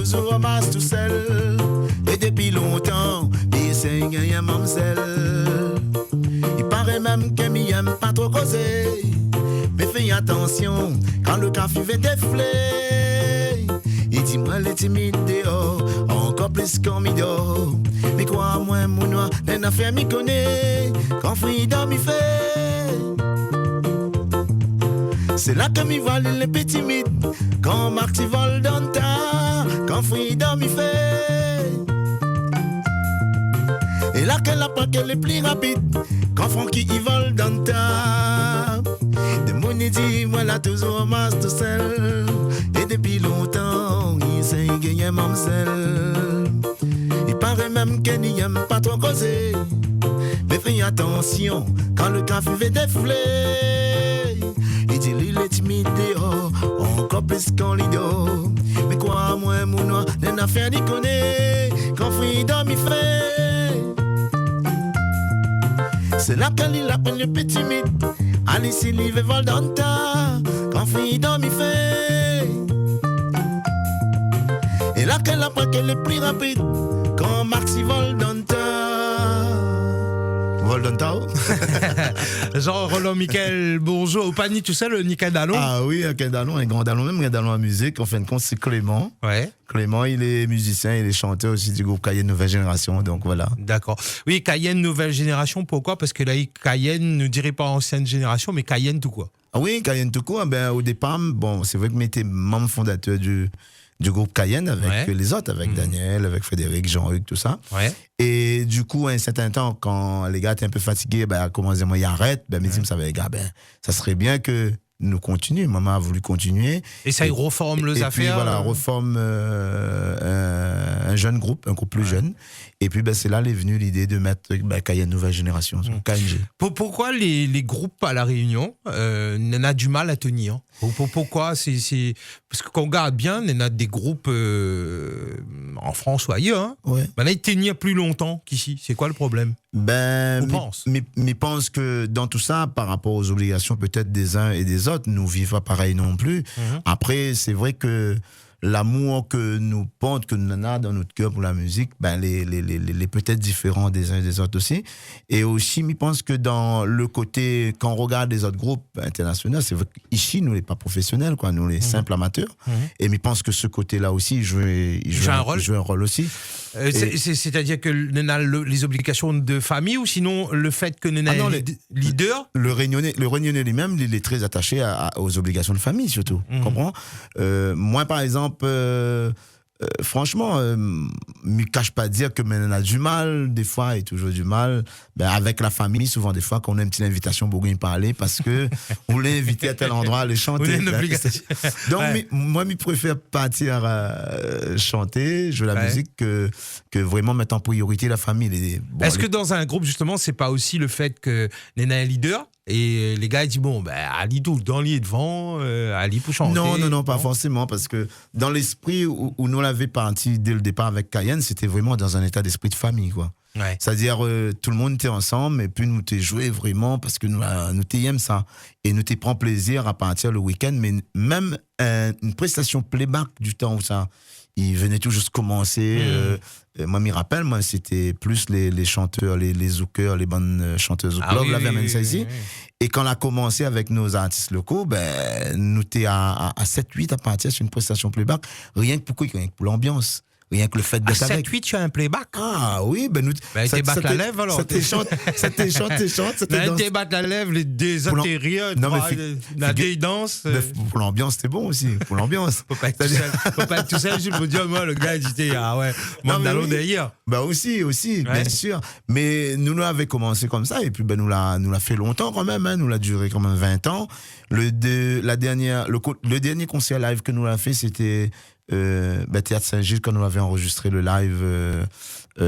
toujours ramasse tout seul. Et depuis longtemps, il s'est gagné un mamselle. Il paraît même qu'il n'aime pas trop causer. Mais fais attention quand le café va défler. Il dit moi les timides dehors, encore plus qu'on m'y dort. Mais quoi moi mon noir, les affaires m'y connaît. Quand Freedom y fait, c'est là que m'y valent les petits timides. Quand Marc y vole dans le tas, quand Freedom y fait. Et là qu'elle apprend qu'elle est plus rapide, quand Francky y vole dans le tas. De mon dit, moi là toujours masse tout seul. Et depuis longtemps, il s'est gagné un mamselle. Il paraît même qu'elle n'y aime pas trop causer. Mais fais attention quand le café va défler. Il dit lui il est timide dehors, encore plus qu'on l'ido. Mais quoi moi mon noir, les affaires d'y connaît. Quand Freedom y fait, c'est là qu'elle appelle le petit mythe. Alice il y va vol dans le tas. Quand Freedom y fait, et là qu'elle apprend qu'elle est plus rapide. Quand Marx y vole dans le tas. Vol dans le tas. Jean-Roland Michael Bourgeot, au panier, tu sais, le Nickel Dallon. Ah oui, un Dallon, un grand Dallon, même un Dallon en musique. En fin de compte, c'est Clément. Ouais. Clément, il est musicien, il est chanteur aussi du groupe Cayenne Nouvelle Génération, donc voilà. D'accord. Oui, Cayenne Nouvelle Génération, pourquoi? Parce que là, Cayenne ne dirait pas ancienne génération, mais Cayenne tout quoi. Ah oui, Cayenne tout court, ben, au départ, bon, c'est vrai que j'étais membre fondateur du groupe Cayenne avec les autres, avec Daniel, avec Frédéric, Jean-Hugues, tout ça. Ouais. Et du coup, à un certain temps, quand les gars étaient un peu fatigués, ben, comment dire, moi, ils arrêtent, ben, mes ça va, les gars, ben, ça serait bien que nous continuions. Maman a voulu continuer. Et ça, il reforme les affaires. Et puis voilà, reforme un jeune groupe, un groupe plus jeune. Et puis ben, c'est là est venue l'idée de mettre Cayenne Nouvelle Génération, KNG. Pourquoi les groupes à La Réunion n'en a du mal à tenir? Pourquoi c'est parce que quand on regarde bien, on a des groupes en France ou ailleurs. Hein, ben là, ils tiennent plus longtemps qu'ici. C'est quoi le problème? Ben, mais pense que dans tout ça, par rapport aux obligations peut-être des uns et des autres, nous vivons pas pareil non plus. Après, c'est vrai que l'amour que nous portons, que nous avons dans notre cœur pour la musique, ben les peut-être différents des uns et des autres aussi. Et aussi, je pense que dans le côté, quand on regarde les autres groupes internationaux, c'est vrai qu'ici, nous, les pas professionnels, quoi, nous, les simples amateurs. Et je pense que ce côté-là aussi, il joue un rôle aussi. C'est-à-dire que nous avons les obligations de famille ou sinon le fait que nous avons leader? Le Réunionnais lui-même, il est très attaché aux obligations de famille, surtout. Comprends? Moi, par exemple, franchement, je ne cache pas dire que on a du mal, des fois, et toujours du mal, ben, avec la famille, souvent, des fois, quand on a une petite invitation pour y parler, parce que on l'a invité à tel endroit à aller chanter. Donc, moi, je préfère partir chanter, jouer la musique, que vraiment mettre en priorité la famille. Est-ce que dans un groupe, justement, c'est pas aussi le fait que Nena est un leader? Et les gars, ils disent, bon, ben, Ali tout dans l'île devant, Ali pour chanter. Non, pas forcément, parce que dans l'esprit où nous l'avons parti dès le départ avec Cayenne, c'était vraiment dans un état d'esprit de famille, quoi. Ouais. C'est-à-dire, tout le monde était ensemble, et puis nous t'es joué vraiment, parce que nous t'aimons ça. Et nous t'es prend plaisir à partir le week-end, mais même une prestation playback du temps où ça, il venait tout juste commencer. Moi, je me rappelle, c'était plus les chanteurs, les zoukeurs, les bonnes chanteuses au club, ici. Et quand on a commencé avec nos artistes locaux, ben, nous t'es à 7-8 à partir sur une prestation playback, rien que pour l'ambiance. Rien que le fait d'être avec. À 7-8, tu as un playback? Ah oui, ben nous. T'es battre la lèvre alors. T'es chante. T'es battre la lèvre, les désintérieurs, la danse. Pour l'ambiance, c'était bon aussi. Pour l'ambiance. Faut pas être tout seul, je peux dire, moi, le gars, il dit, ah ouais, mon allons derrière. Ben aussi, bien sûr. Mais nous l'avons commencé comme ça, et puis ben nous l'a fait longtemps quand même, hein. Nous l'a duré quand même 20 ans. Le dernier concert live que nous l'avons fait, c'était Théâtre Saint-Gilles, quand nous avions enregistré le live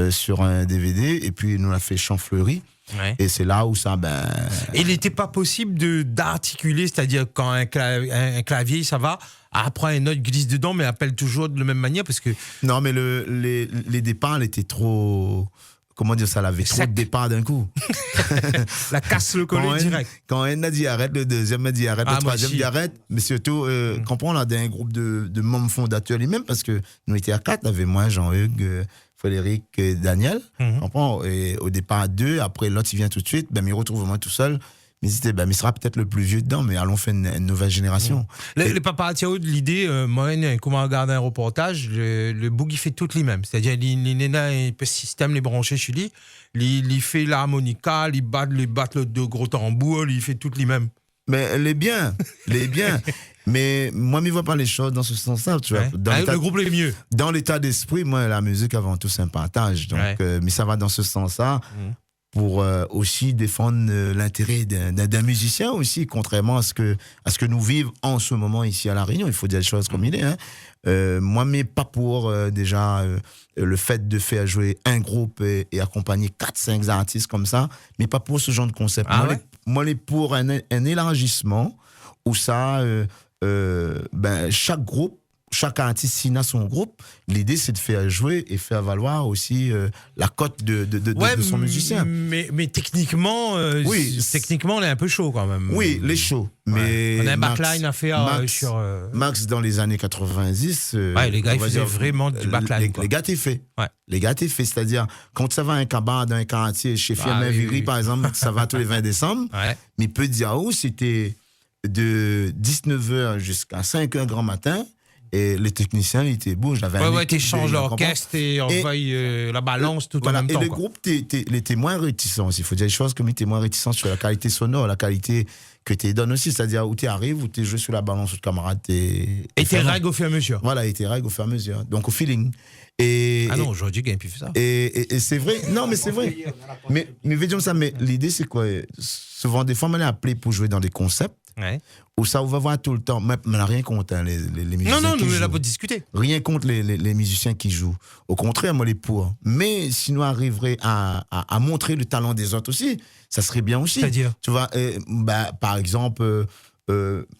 sur un DVD, et puis nous l'a fait Champfleury. Ouais. Et c'est là où ça, Et il n'était pas possible d'articuler, c'est-à-dire quand un clavier, ça va, après une note glisse dedans, mais appelle toujours de la même manière, parce que... Non, mais les départs étaient trop... comment dire ça, elle avait trop de départ d'un coup. La casse le collet direct. Quand un a dit arrête, le deuxième a dit arrête, le troisième dit arrête. Mais surtout, comprends, on a un groupe de membres fondateurs lui-même, parce que nous étions à 4, il y avait moi, Jean-Hugues, Frédéric et Daniel. Comprends? Et au départ, 2, après l'autre, il vient tout de suite. Ben, il retrouve moi tout seul. Mais il sera peut-être le plus vieux dedans, mais allons faire une nouvelle génération. Les papas l'idée, moi, comment regarder un reportage, le boogie fait toutes les mêmes. C'est-à-dire, le système, les branchés chez lui, il fait l'harmonica, il bat le de gros tambours, il fait toutes les mêmes. Mais les biens. Mais moi, je ne vois pas les choses dans ce sens-là. Tu vois. Le groupe est mieux. Dans l'état d'esprit, moi, la musique, avant tout, c'est un partage. Donc, mais ça va dans ce sens-là. Pour aussi défendre l'intérêt d'un musicien aussi, contrairement à ce que nous vivons en ce moment ici à La Réunion. Il faut dire les choses comme il est. Hein. Moi, mais pas pour déjà le fait de faire jouer un groupe et accompagner 4-5 artistes comme ça, mais pas pour ce genre de concept. Moi, les pour un élargissement où ça, chaque groupe, chaque artiste, s'il a son groupe, l'idée, c'est de faire jouer et faire valoir aussi la cote de son musicien. Mais techniquement, techniquement, on est un peu chaud quand même. Oui, les chauds. Mais on a un backline à faire sur... Max, dans les années 90... les gars, ils faisaient vraiment du backline. Les gars, t'es fait. Les gars, t'es fait. C'est-à-dire, quand ça va à un cabaret dans un quartier, chez Firmin Viry, par exemple, ça va tous les 20 décembre, mais il peut dire, c'était de 19h jusqu'à 5h grand matin. Et les techniciens, ils étaient beaux. Tu échanges l'orchestre et envoies la balance tout en même temps. Et les groupes, les témoins réticents aussi. Il faut dire des choses comme les témoins réticents sur la qualité sonore, la qualité que tu donnes aussi. C'est-à-dire où tu arrives, où tu joues sur la balance, où le camarade et tu règles au fur et à mesure. Voilà, et tu règles au fur et à mesure. Donc au feeling. Non, aujourd'hui, il n'y a plus fait ça. Et c'est vrai. Non, mais c'est vrai. Mais disons ça, mais l'idée, c'est quoi? Souvent, des fois, on est appelé pour jouer dans des concepts. Où ça, on va voir tout le temps. Mais on n'a rien contre les musiciens. Non, nous, on est là pour discuter. Rien contre les musiciens qui jouent. Au contraire, moi, les pour. Mais si nous arriverions à montrer le talent des autres aussi, ça serait bien aussi. C'est-à-dire? Tu vois, par exemple,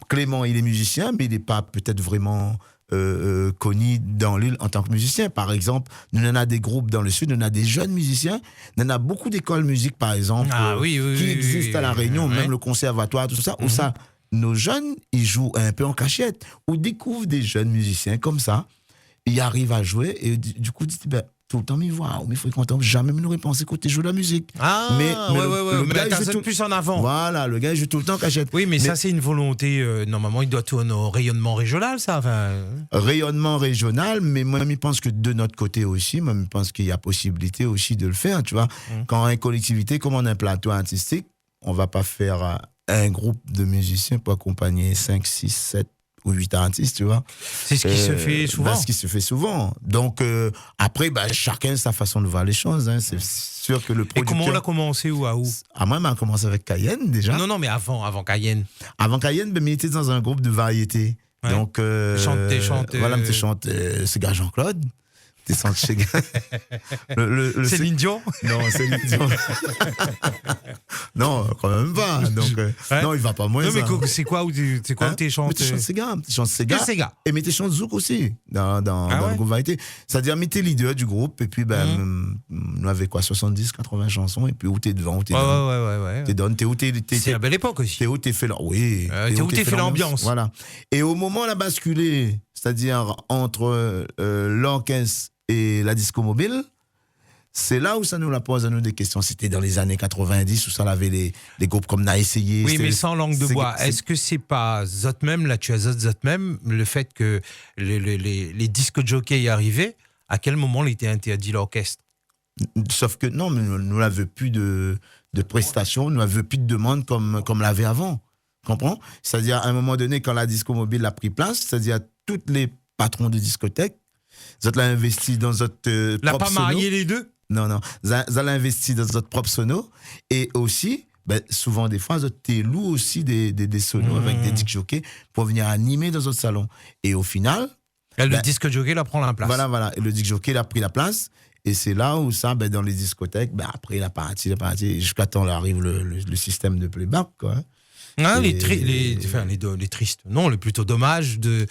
Clément, il est musicien, mais il n'est pas peut-être vraiment connu dans l'île en tant que musicien. Par exemple, nous en a des groupes dans le sud, nous en a des jeunes musiciens, nous en a beaucoup d'écoles musique, par exemple, qui existent à La Réunion, même le conservatoire, tout ça, où ça, nos jeunes, ils jouent un peu en cachette, où découvrent des jeunes musiciens comme ça, ils arrivent à jouer, et du coup, ils disent, tout le temps, mais il faut qu'on jamais m'aurait pensé que tu joues de la musique. Mais le gars, il joue plus en avant. Voilà, le gars, il joue tout le temps en cachette. Oui, mais ça, c'est une volonté. Normalement, il doit tourner au rayonnement régional, ça. Rayonnement régional, mais moi, je pense que de notre côté aussi, moi, je pense qu'il y a possibilité aussi de le faire, tu vois. Quand une collectivité, comme on a un plateau artistique, on va pas faire un groupe de musiciens pour accompagner 5, 6, 7 ou 8 artistes, tu vois. C'est ce qui se fait souvent. C'est ce qui se fait souvent. Donc, après, chacun sa façon de voir les choses. Hein. C'est sûr que le producteur... Et comment on a commencé où? Moi, on a commencé avec Cayenne, déjà. Non, mais avant Cayenne. Avant Cayenne, il était dans un groupe de variété. Donc, chante. Voilà, je chante ce gars Jean-Claude. T'es senti chez Céline Dion? Non, Céline Dion. Non, quand même pas. Donc, non, il va pas moins. Non, mais c'est quoi où tu chantes? Mais tu chantes Sega. Et mais tu chantes Zouk aussi, dans le groupe Variété. C'est-à-dire, mais t'es leader du groupe, et puis, nous avons quoi, 70, 80 chansons, et puis où t'es devant, où t'es devant. C'est la belle époque aussi. T'es où t'es fait l'ambiance. Voilà. Et au moment où on a basculé, c'est-à-dire entre l'orchestre et la disco mobile, c'est là où ça nous la pose à nous des questions. C'était dans les années 90 où ça avait les groupes comme Na essayé. Oui, mais sans langue de bois. Est-ce que c'est pas Zotmem, là tu as Zotmem, le fait que les disques jockeys arrivaient, à quel moment il était interdit l'orchestre? Sauf que non, mais nous n'avions plus de prestations, nous n'avions plus de demandes comme l'avait avant. Comprends? C'est-à-dire, à un moment donné, quand la disco mobile a pris place, c'est-à-dire tous les patrons de discothèques, vous avez investi dans votre propre sono. Pas marié les deux? Non. Vous avez investi dans votre propre sono. Et aussi, souvent, des fois, vous louez aussi des sonos avec des disc jockeys pour venir animer dans votre salon. Et au final... le disque jockey la prend la place. Voilà. Et le disc jockey a pris la place. Et c'est là où ça, dans les discothèques, après, il a parti, jusqu'à temps, là arrive le système de playback, quoi. Hein, les tristes, non, le plutôt dommage de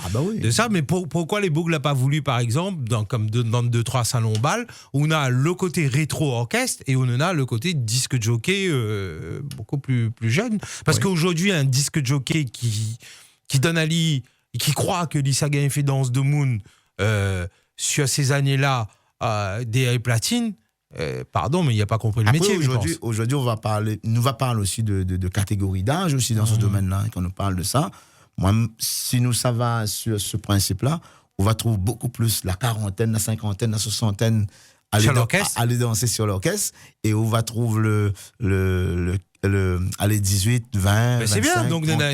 ça. Mais pourquoi les Bougles n'a pas voulu, par exemple, dans 2-3 salons bal, où on a le côté rétro-orchestre et on en a le côté disque jockey beaucoup plus jeune. Parce qu'aujourd'hui, un disque jockey qui donne à lui, qui croit que Lisa Gagne fait Danse de Moon sur ces années-là, des platines, pardon, mais il n'a pas compris le métier. Aujourd'hui, on va parler aussi de catégorie d'âge aussi dans ce domaine-là, quand on parle de ça. Moi, si nous ça va sur ce principe-là, on va trouver beaucoup plus la quarantaine, la cinquantaine, la soixantaine aller danser sur l'orchestre, et on va trouver les 18, 20, ben c'est 25, bien, donc on a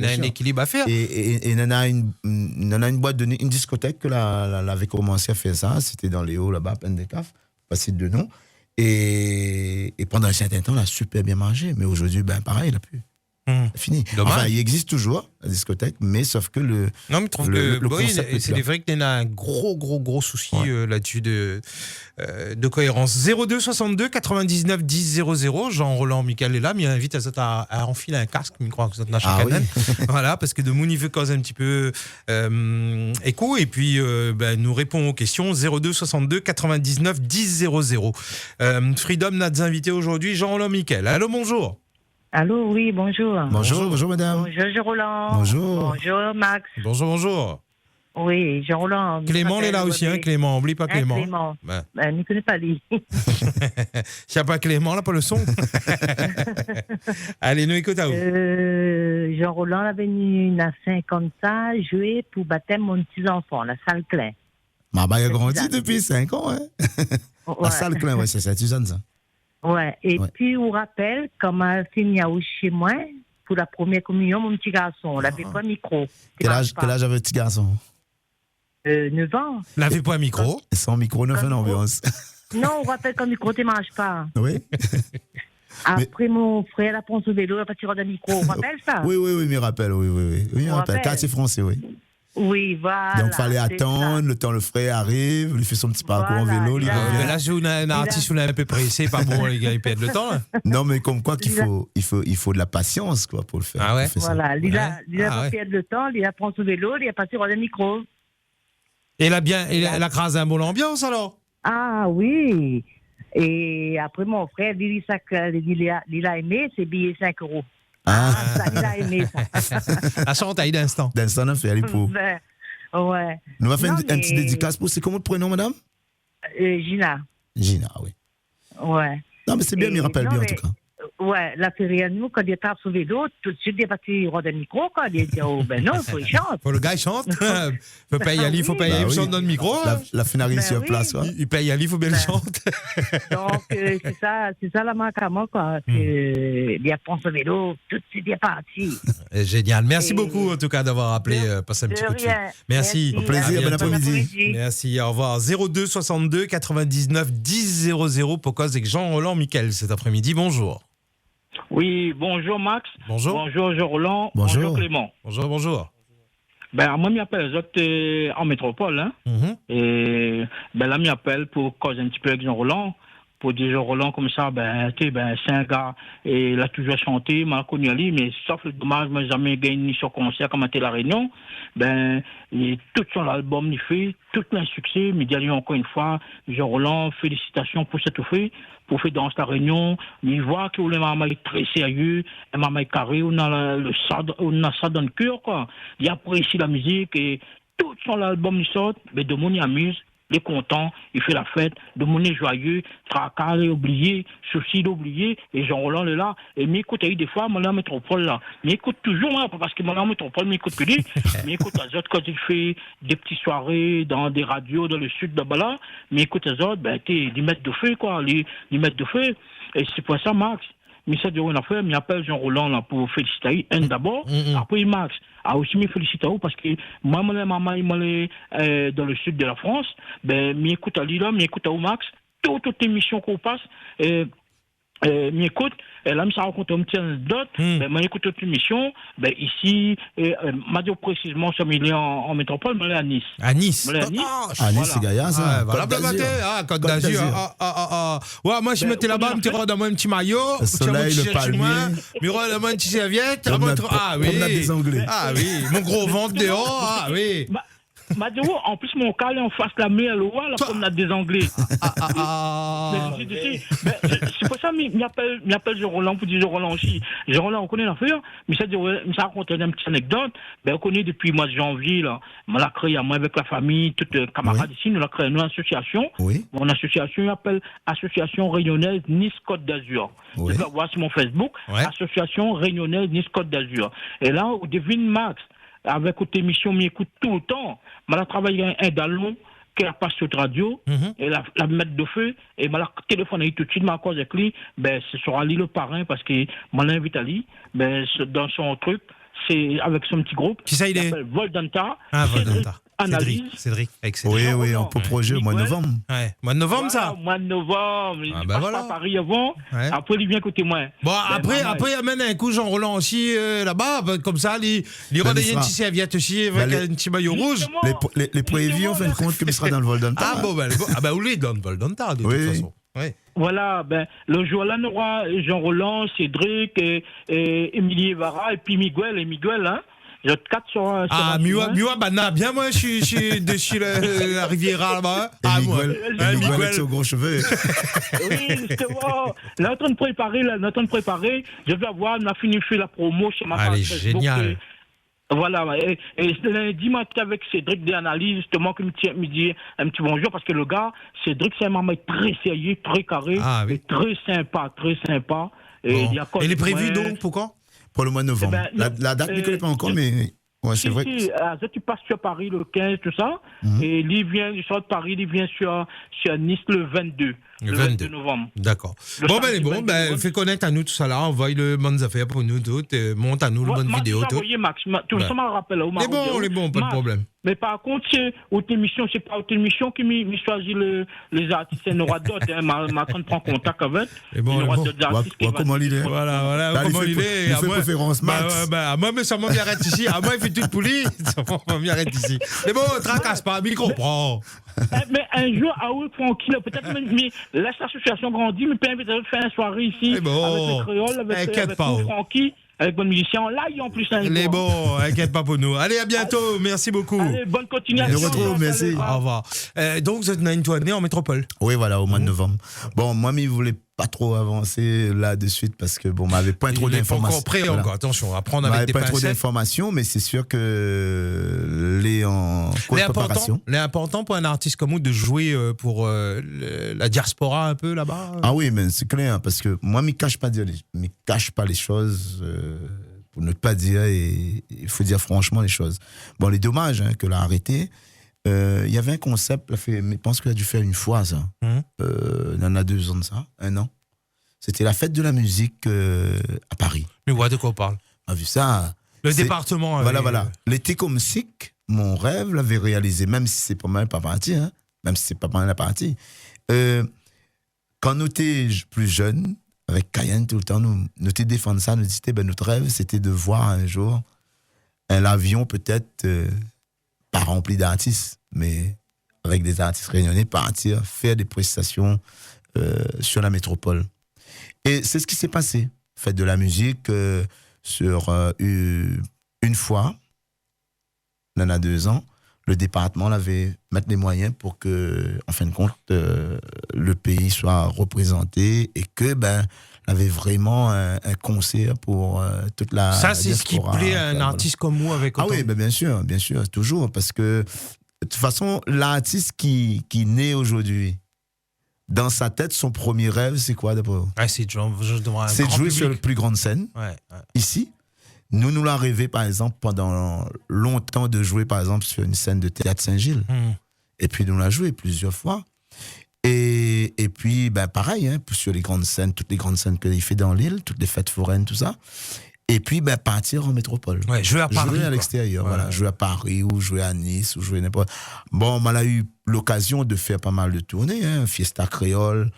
un équilibre à faire. Et on a une boîte une discothèque que avait commencé à faire ça, c'était dans les hauts là-bas, Pendecaf, passé de nom. Et pendant un certain temps, on a super bien marché, mais aujourd'hui, pareil, il n'a plus. Fini. Dommage. Enfin, il existe toujours, la discothèque, mais sauf que le concept c'est vrai qu'il y a un gros souci là-dessus de cohérence. 02 62 99 10 00. Jean-Roland Michael est là, mais il invite à enfiler un casque, je crois que ça n'a chaque année. Voilà, parce que de Moon, il veut causer un petit peu écho, et puis nous répond aux questions. 02 62 99 10 00. Freedom n'a des invités aujourd'hui, Jean-Roland Michael. Allô, bonjour. Allô, oui, bonjour. Bonjour, madame. Bonjour, Jean-Roland. Bonjour. Bonjour, Max. Bonjour. Oui, Jean-Roland. Clément est là aussi, hein, Clément. N'oublie pas Clément. Clément. Je ne connais pas lui. S'il n'y a pas Clément, là, pas le son. Allez, nous écoutons. Jean-Roland avait venu à 50 ans jouer pour baptême mon petit-enfant, la salle Klein. Il a grandi depuis 5 ans, hein. La salle Klein, c'est ça, Suzanne, ça. Ouais, et puis on rappelle, comme a fini chez moi, pour la première communion, mon petit garçon, on n'avait pas de micro. Quel âge avait le petit garçon? 9 ans. Il n'avait pas de micro? Sans micro, ne fait l'ambiance. Non, on rappelle qu'un micro, tu ne manges pas. Oui. Après, mon frère a pris son vélo, il a pas tiré d'un micro. On rappelle ça? Oui, me rappelle, oui. Oui, me rappelle. Quartier français, oui. Oui, voilà. Donc, il fallait attendre, le temps le frère arrive, il fait son petit parcours en vélo, il revient. Là, si on a un artiste, on est un peu pressé, pas bon, les gars, ils perdent le temps. Là. Non, mais comme quoi qu'il faut de la patience, quoi, pour le faire. Ah ouais? Voilà, il a pas perdu le temps, il a pris son vélo, il a passé sur le micro. Et elle a crasé un bon ambiance, alors? Ah oui. Et après, mon frère, il a aimé, c'est billet 5 €. Ça, il a aimé ça. La chantaille d'instant. D'instant, on fait aller pour. Ouais. Nous va faire un petit dédicace pour. C'est comment le prénom, madame? Gina. Gina, oui. Ouais. Non, mais c'est bien, il me rappelle bien en tout cas. Ouais, la férie à nous, quand il est sur le vélo, tout de suite, il est parti il rend un micro, quand il dit, oh ben non, il faut qu'il chante. Faut le gars, il chante. Faut pas y aller, il faut pas y aller, il chante dans le micro. La fin arrive sur place, quoi. Il paye y aller, il faut bien le chanter. Donc, c'est ça la marque à moi, quoi. Il apprend son vélo, tout de suite, il est parti. Génial. Merci beaucoup, en tout cas, d'avoir appelé, passé un petit coup de fil. Merci. Au plaisir, bon après-midi. Merci, au revoir. 02 62 99 10 00 pour cause avec Jean-Roland Michael cet après-midi. Bonjour. Oui, bonjour Max. Bonjour. Bonjour Jean-Roland. Bonjour Clément. Bonjour. Moi, m'appelle les autres en métropole, hein. Et là, m'appelle pour causer un petit peu avec Jean-Roland. Pour dire Jean-Roland comme ça, c'est un gars, et il a toujours chanté, m'a connu à lui, mais sauf le dommage, moi, jamais gagné sur concert comme à La Réunion. Tout son album, il fait, tout un succès, mais dis encore une fois, Jean-Roland, félicitations pour cette fait, pour faire dans La Réunion, il voit que le maman est très sérieux, le maman est carré, on a ça dans le cœur, quoi. Il apprécie la musique, et tout son album, il sort, mais de mon, il amuse. Il est content, il fait la fête, de mon est joyeux, tracas, il est oublié, souci, il est oublié, et Jean-Roland est là. Et m'écoute, des fois, mon en métropole là. M'écoute toujours, hein, parce que mon en métropole m'écoute que lui. M'écoute les autres quand il fait des petites soirées dans des radios dans le sud de Bala. M'écoute les autres, ils mettent de feu, quoi. Ils mettent de feu. Et c'est pour ça, Max. Mais ça, durant l'affaire, m'appelle Jean-Roland là pour féliciter d'abord. Après, Max a aussi me félicité parce que moi, maman, il m'a dans le sud de la France. M'écoute à Lila, m'écoute à Max. Toute émission qu'on passe, m'écoute, et là, je raconte un petit anecdote, m'écoute toute émission, ici, m'a dit précisément, ça m'est en métropole, mais à Nice. À Nice? À Nice, c'est Gaïa, ça. Voilà, Côte d'Azur. Ouais, moi, je mettais là-bas, je me dans mon petit maillot, le soleil, le palmier. Je me une petite serviette. Ah oui. Ah oui, mon gros ventre dehors, ah oui. Maduro, en plus, mon cas, en face la mer, là, comme on a des Anglais. C'est pour ça qu'il m'appelle Jean Roland pour dire Jean Roland aussi. Jean Roland, on connaît l'affaire, mais ça raconte une petite anecdote. On connaît depuis le mois de janvier, là. On l'a créé, moi, avec la famille, tous les camarades ici, nous avons créé une association. Oui. Mon association s'appelle Association Réunionnaise Nice-Côte d'Azur. Oui. Tu vas voir sur mon Facebook, Association Réunionnaise Nice-Côte d'Azur. Et là, on devine Max. Avec cette émission, m'écoute tout le temps. Je a travaillé un dallon qui a passé sur la radio, et la mettre de feu, et je téléphoné tout de suite, cause avec lui, ce sera lui le parrain, parce que je l'invite à lui, dans son truc, c'est avec son petit groupe. Qui ça, il est? Voldanta. Ah, Voldanta. Analyse. Cédric, excellent. Oui, on peut projet au mois de novembre. Ouais. Mois de novembre, ça? Mois de novembre. Il passe voilà. à Paris avant. Ouais. Après, il vient côté moi. Bon, après, il amène un coup Jean Roland aussi là-bas. Comme ça, il redonne une petite serviette aussi avec un petit maillot rouge. Les prévus, on fait compte qu'il sera dans le Voldanta. Ah bon, oui, dans le Voldanta, de toute façon. Oui. Voilà, le jour là, nous aura Jean Roland, Cédric, Émilie Evara, et puis Miguel, hein. J'ai 4 sur Miwa, bien, moi, je suis dessus la Riviera là-bas. Miguel avec ses gros cheveux. Oui, justement. On est en train de préparer. Je vais avoir, on a fini de faire la promo chez ma page Facebook. Génial. Voilà, et lundi matin avec Cédric d'analyse, justement, qui me dit un petit bonjour, parce que le gars, Cédric, c'est un maman très sérieux, très carré, et très sympa. Et il est prévu donc, pour quand? Pour le mois de novembre. La date, je ne connais pas encore, mais ouais, c'est vrai. Tu passes sur Paris le 15, tout ça, et il sort de Paris, il vient sur Nice le 22. Le 22 novembre. D'accord. Fais connaître à nous tout ça là, envoie le bonnes affaires pour nous toutes, monte à nous le bonne vidéo. Max, tout ça m'a rappelé. Les bons, pas de problème. Mais par contre, c'est pas autre émission qui m'a choisi les artistes. Il y en aura d'autres. Ma train de prendre contact avec. Il y aura d'autres artistes. Comment il est? Voilà, comment il est. Il fait préférence, Max. Moi, mais ça m'a bien arrêté ici. À moi, il fait toute poulie. Ça m'a bien arrêté ici. Mais bon, tracasse pas, mais il comprend. Mais un jour, tranquille, peut-être laisse l'association grandir, mais peut-être faire une soirée ici avec les créoles, avec Francky, avec bon musicien. Là, ils ont plus un. Les bons, inquiète pas pour nous. Allez, à bientôt. Merci beaucoup. Allez, bonne continuation. Je retrouve, merci. Au revoir. Donc, vous êtes une tournée en métropole? Oui, voilà, au mois de novembre. Bon, moi, il voulait pas trop avancer là de suite parce que bon, m'avait pas trop d'informations. Encore prêt encore, attention, à prendre avec des pincettes. Pas trop d'informations, mais c'est sûr que les en préparation. L'important pour un artiste comme vous de jouer pour la diaspora un peu là-bas. Ah oui, mais c'est clair parce que moi, je cache pas les choses. Pour ne pas dire, et il faut dire franchement les choses. Bon, les dommages que l'a arrêté. Il y avait un concept, je pense qu'il a dû faire une fois ça. Il en a 2 ans de ça, 1 an. C'était la fête de la musique à Paris. Mais de quoi on parle? On a vu ça. Le département. Voilà. L'été comme sick, mon rêve l'avait réalisé, même si c'est pas mal pas parti. Même si c'est pas mal la partie. Quand nous étions plus jeunes, avec Cayenne tout le temps, nous étions défendre ça, nous disions notre rêve c'était de voir un jour un avion peut-être. Pas rempli d'artistes, mais avec des artistes réunionnais, partir, faire des prestations sur la métropole. Et c'est ce qui s'est passé. Fête de la musique sur une fois, il y en a 2 ans, le département avait mis les moyens pour que, en fin de compte, le pays soit représenté et que, avait vraiment un concert pour toute la ça, c'est diaspora, ce qui plaît à un artiste comme vous avec autant... Ah oui, bien sûr, toujours. Parce que, de toute façon, l'artiste qui naît aujourd'hui, dans sa tête, son premier rêve, c'est quoi d'abord? C'est de jouer sur la plus grande scène, ici. Nous l'avons rêvé, par exemple, pendant longtemps de jouer, par exemple, sur une scène de Théâtre Saint-Gilles. Et puis, nous l'avons joué plusieurs fois. Et puis, pareil, sur les grandes scènes, toutes les grandes scènes qu'il fait dans l'île, toutes les fêtes foraines, tout ça. Et puis, partir en métropole. Ouais, jouer à Paris. Jouer à l'extérieur, voilà. Jouer à Paris, ou jouer à Nice, ou jouer n'importe. Bon, on a eu l'occasion de faire pas mal de tournées, Fiesta Créole,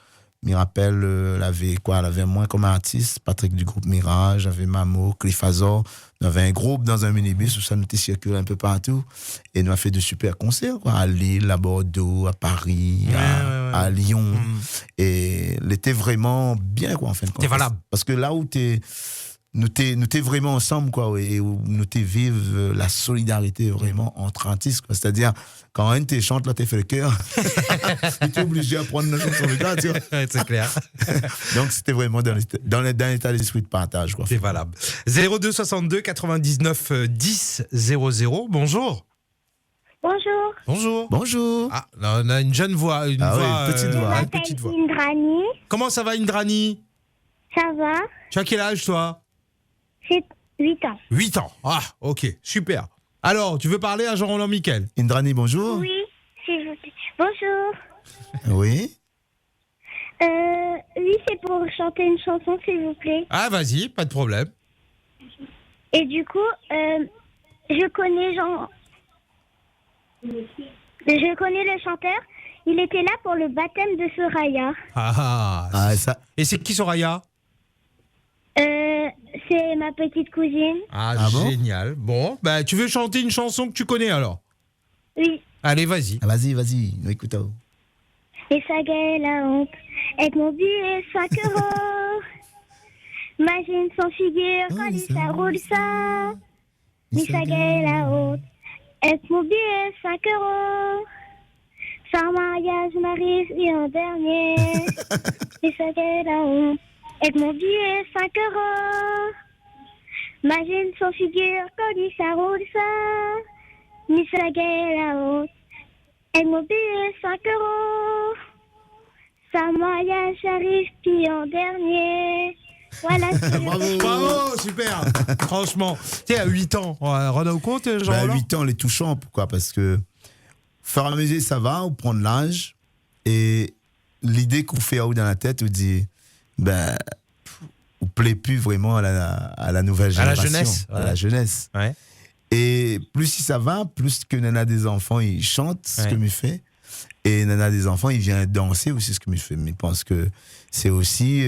me rappelle, elle avait moi comme artiste, Patrick du groupe Mirage, avait Mamo, Cliff Azor. On avait un groupe dans un minibus où ça nous était circulé un peu partout. Et nous a fait de super concerts, quoi, à Lille, à Bordeaux, à Paris, à Lyon. Et elle était vraiment bien, quoi, en fin de compte. T'es valable. Parce que là où nous t'es vraiment ensemble, quoi, et où nous t'es vive la solidarité vraiment entre artistes, quoi. C'est-à-dire, quand un te chante, là, t'es fait le cœur. Tu es obligé à prendre la chanson de gars, tu vois. C'est clair. Donc, c'était vraiment dans l'état d'esprit de partage, quoi. C'est valable. 02 62 99 10 00. Bonjour. Bonjour. Bonjour. Bonjour. Ah, là, on a une jeune voix. Une petite voix. Une petite voix. Indrani. Comment ça va, Indrani? Ça va? Tu as quel âge, toi? J'ai 8 ans. 8 ans. Ah, ok, super. Alors, tu veux parler à Jean-Roland Miquel? Indrani, bonjour. Oui, s'il vous plaît. Bonjour. Oui. Oui, c'est pour chanter une chanson, s'il vous plaît. Ah, vas-y, pas de problème. Et du coup, je connais le chanteur. Il était là pour le baptême de Soraya. Ça. Et c'est qui, Soraya? C'est ma petite cousine. Ah génial. Bon, bah, tu veux chanter une chanson que tu connais, alors? Oui. Allez, vas-y. Vas-y, nous écoutons. Et ça gagne la honte. Avec mon billet 5 €. Imagine son figure quand il ça roule ça. Mais ça gagne la honte. Avec mon billet 5 €. Sans mariage m'arrive et en dernier. Et ça gagne la honte. Avec mon billet 5 €. Imagine son figure quand il ça roule ça. Mais ça gagne la honte. Avec mon billet 5 €. Sans mariage j'arrive puis en dernier. Voilà. Bravo, super. Franchement, tu sais, à 8 ans, on rend compte, Jean-Roland? 8 ans, les touchants, pourquoi? Parce que faire la musique, ça va, ou prendre l'âge, et l'idée qu'on fait dans la tête, on dit, on plaît plus vraiment à la nouvelle génération. À la jeunesse. Ouais. Et plus si ça va, plus que Nana des enfants, ils chantent ce que me fait. Et Nana des enfants, il vient danser aussi ce que me fait. Mais je pense que c'est aussi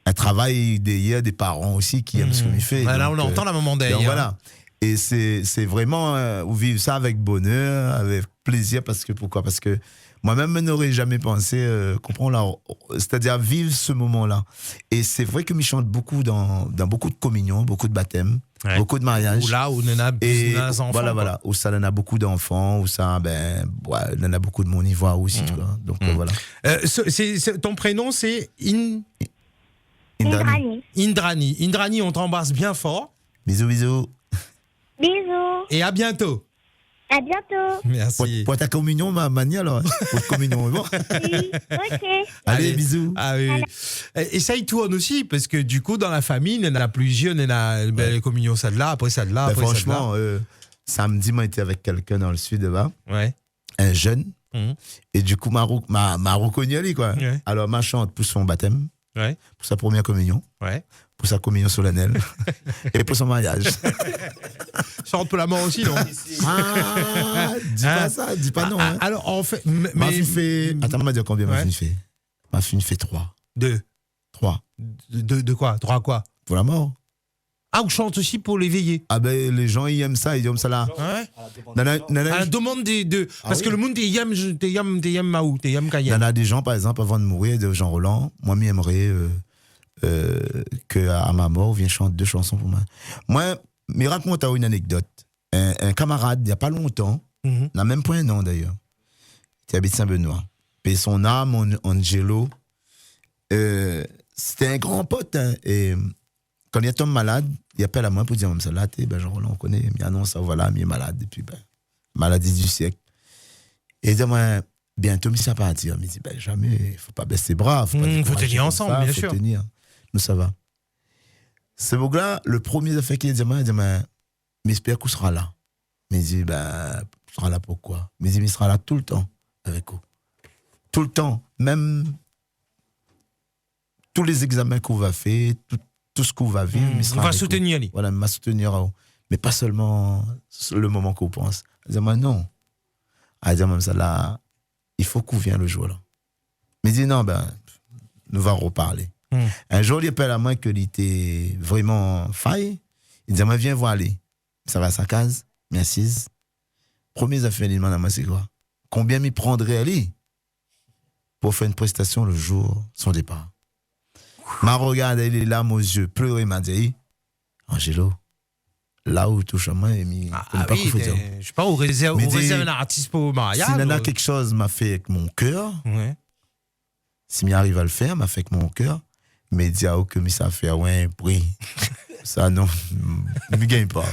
un travail derrière des parents aussi qui aiment ce que me fait. Là, on entend la maman derrière. Voilà. Et c'est vraiment vivre ça avec bonheur, avec plaisir. Pourquoi? Parce que moi-même, je n'aurais jamais pensé comprendre c'est-à-dire vivre ce moment-là. Et c'est vrai que je chante beaucoup dans beaucoup de communions, beaucoup de baptêmes, beaucoup de mariages. Ou là où on a des enfants. Voilà. Où ça, on a beaucoup d'enfants, où ça, on a beaucoup de mon niveau aussi. Tu vois. Donc, voilà. Ton prénom, c'est Indrani. Indrani, on t'embrasse bien fort. Bisous. Bisous. Et à bientôt. À bientôt. Merci. Pour ta communion, ma manie, alors. Pour ta communion, bon. Oui, ok. Allez, bisous. Ah, oui. Essaye tourne aussi, parce que du coup, dans la famille, il y en a plusieurs, il y en a les communions, ça de là, après ça de là, après franchement, samedi, moi, j'étais avec quelqu'un dans le sud, là. Ouais. Un jeune. Et du coup, m'a reconnu, lui, quoi. Ouais. Alors, ma chante pour son baptême, pour sa première communion, pour sa communion solennelle et pour son mariage. Chante pour la mort aussi, non? Dis pas ça, dis pas non. Hein. Alors, en fait. Ma fille fait. Attends, on m'a dit combien ma fille fait? Ma fille fait 3. 3. De quoi? 3 quoi? Pour la mort. Ah, ou chante aussi pour l'éveiller. Ah ben, les gens, ils aiment ça, ils aiment ça là. Ouais. À la demande des. Parce que le monde, t'es yam maou, t'es yam kayem. Il y en a des gens, par exemple, avant de mourir, de Jean Roland, moi, j'aimerais qu'à ma mort, vienne chanter 2 chansons pour moi. Moi, me raconte une anecdote. Un camarade, il n'y a pas longtemps, n'a même pas un nom d'ailleurs, qui habite Saint-Benoît. Et son âme, Angelo, c'était un grand pote. Hein, et quand il tombe malade, il appelle à moi pour dire, ça là, Jean Roland, on connaît, il annonce, voilà, il est malade depuis, maladie du siècle. Et il dit, moi, bientôt, il s'est partir. Il dit, jamais, il ne faut pas baisser les bras. Il faut tenir ensemble, bien sûr. Tenir. Nous, ça va. Ce bouc-là, le premier affaire qu'il dit, mais j'espère qu'on sera là. Mais il dit, on sera là pourquoi? Mais il sera là tout le temps avec vous. Tout le temps. Même tous les examens qu'on va faire, tout ce qu'on va vivre, il sera on va soutenir. Voilà, il va soutenir. Mais pas seulement le moment qu'on pense. Il dit, non. Il dit, même ça là, il faut qu'on vienne le jour là. Mais il dit, non, nous va reparler. Un jour, il appelle à moi qu'il était vraiment faille. Il dit, moi, viens voir aller. Ça va à sa case, m'assise. Première affaire, il demande à moi, c'est quoi? Combien m'y prendrait aller pour faire une prestation le jour de son départ? M'a regardé les larmes aux yeux, pleuré, m'a dit, Angelo, là où touche à moi, il pas oui, je sais pas, on réserve un artiste pour mariage. Si nana quelque chose m'a fait avec mon cœur, si m'y arrive à le faire, m'a fait avec mon cœur, mais dit à que ça fait un prix. Ça, non, je ne gagne pas.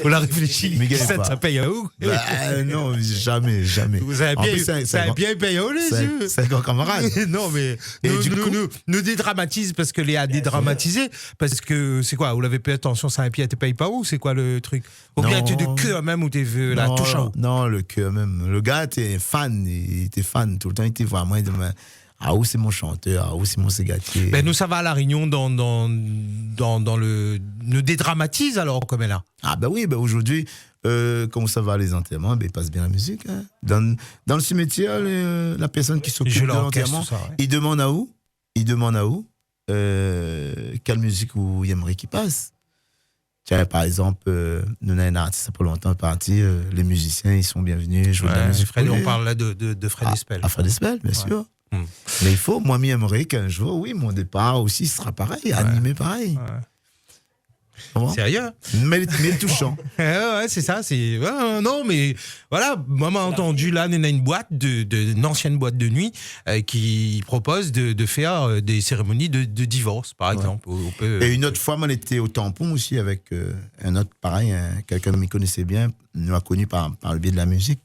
On a réfléchi. Ça paye à où? Non, jamais. Vous avez bien payé où, les yeux? C'est un camarade. Non, mais nous dédramatise parce que Léa a dédramatisé. Parce que c'est quoi? Vous l'avez payé attention, Saint-Pierre, tu ne payes pas où? C'est quoi le truc? Ou bien tu es de cœur même ou tu es la touche à où? Non, le cœur même. Le gars était fan. Il était fan tout le temps. Il était vraiment. Ah, où c'est mon chanteur, ah, où c'est mon ségatier. Ben nous, ça va à La Réunion dans le. Nous dédramatise alors, comme elle a. Ah, ben oui, ben aujourd'hui, comment ça va les enterrements, ben il passe bien la musique. Hein. Dans le cimetière, la personne qui s'occupe de l'enterrement, il demande à où quelle musique où il aimerait qu'il passe. Tiens, par exemple, nous avons un artiste pas longtemps parti, les musiciens, ils sont bienvenus jouer de la musique. On parle là de Fred Espel. Ah, Fred Espel, bien sûr. Mais il faut, moi, j'aimerais qu'un jour, oui, mon départ aussi sera pareil, animé pareil. Sérieux? Mais touchant. Ouais, c'est ça. Non, mais voilà, moi, j'ai entendu là, il y a une ancienne boîte de nuit qui propose de faire des cérémonies de divorce, par exemple. Et une autre fois, moi, j'étais au tampon aussi avec un autre, pareil, quelqu'un qui me connaissait bien, nous a connu par le biais de la musique.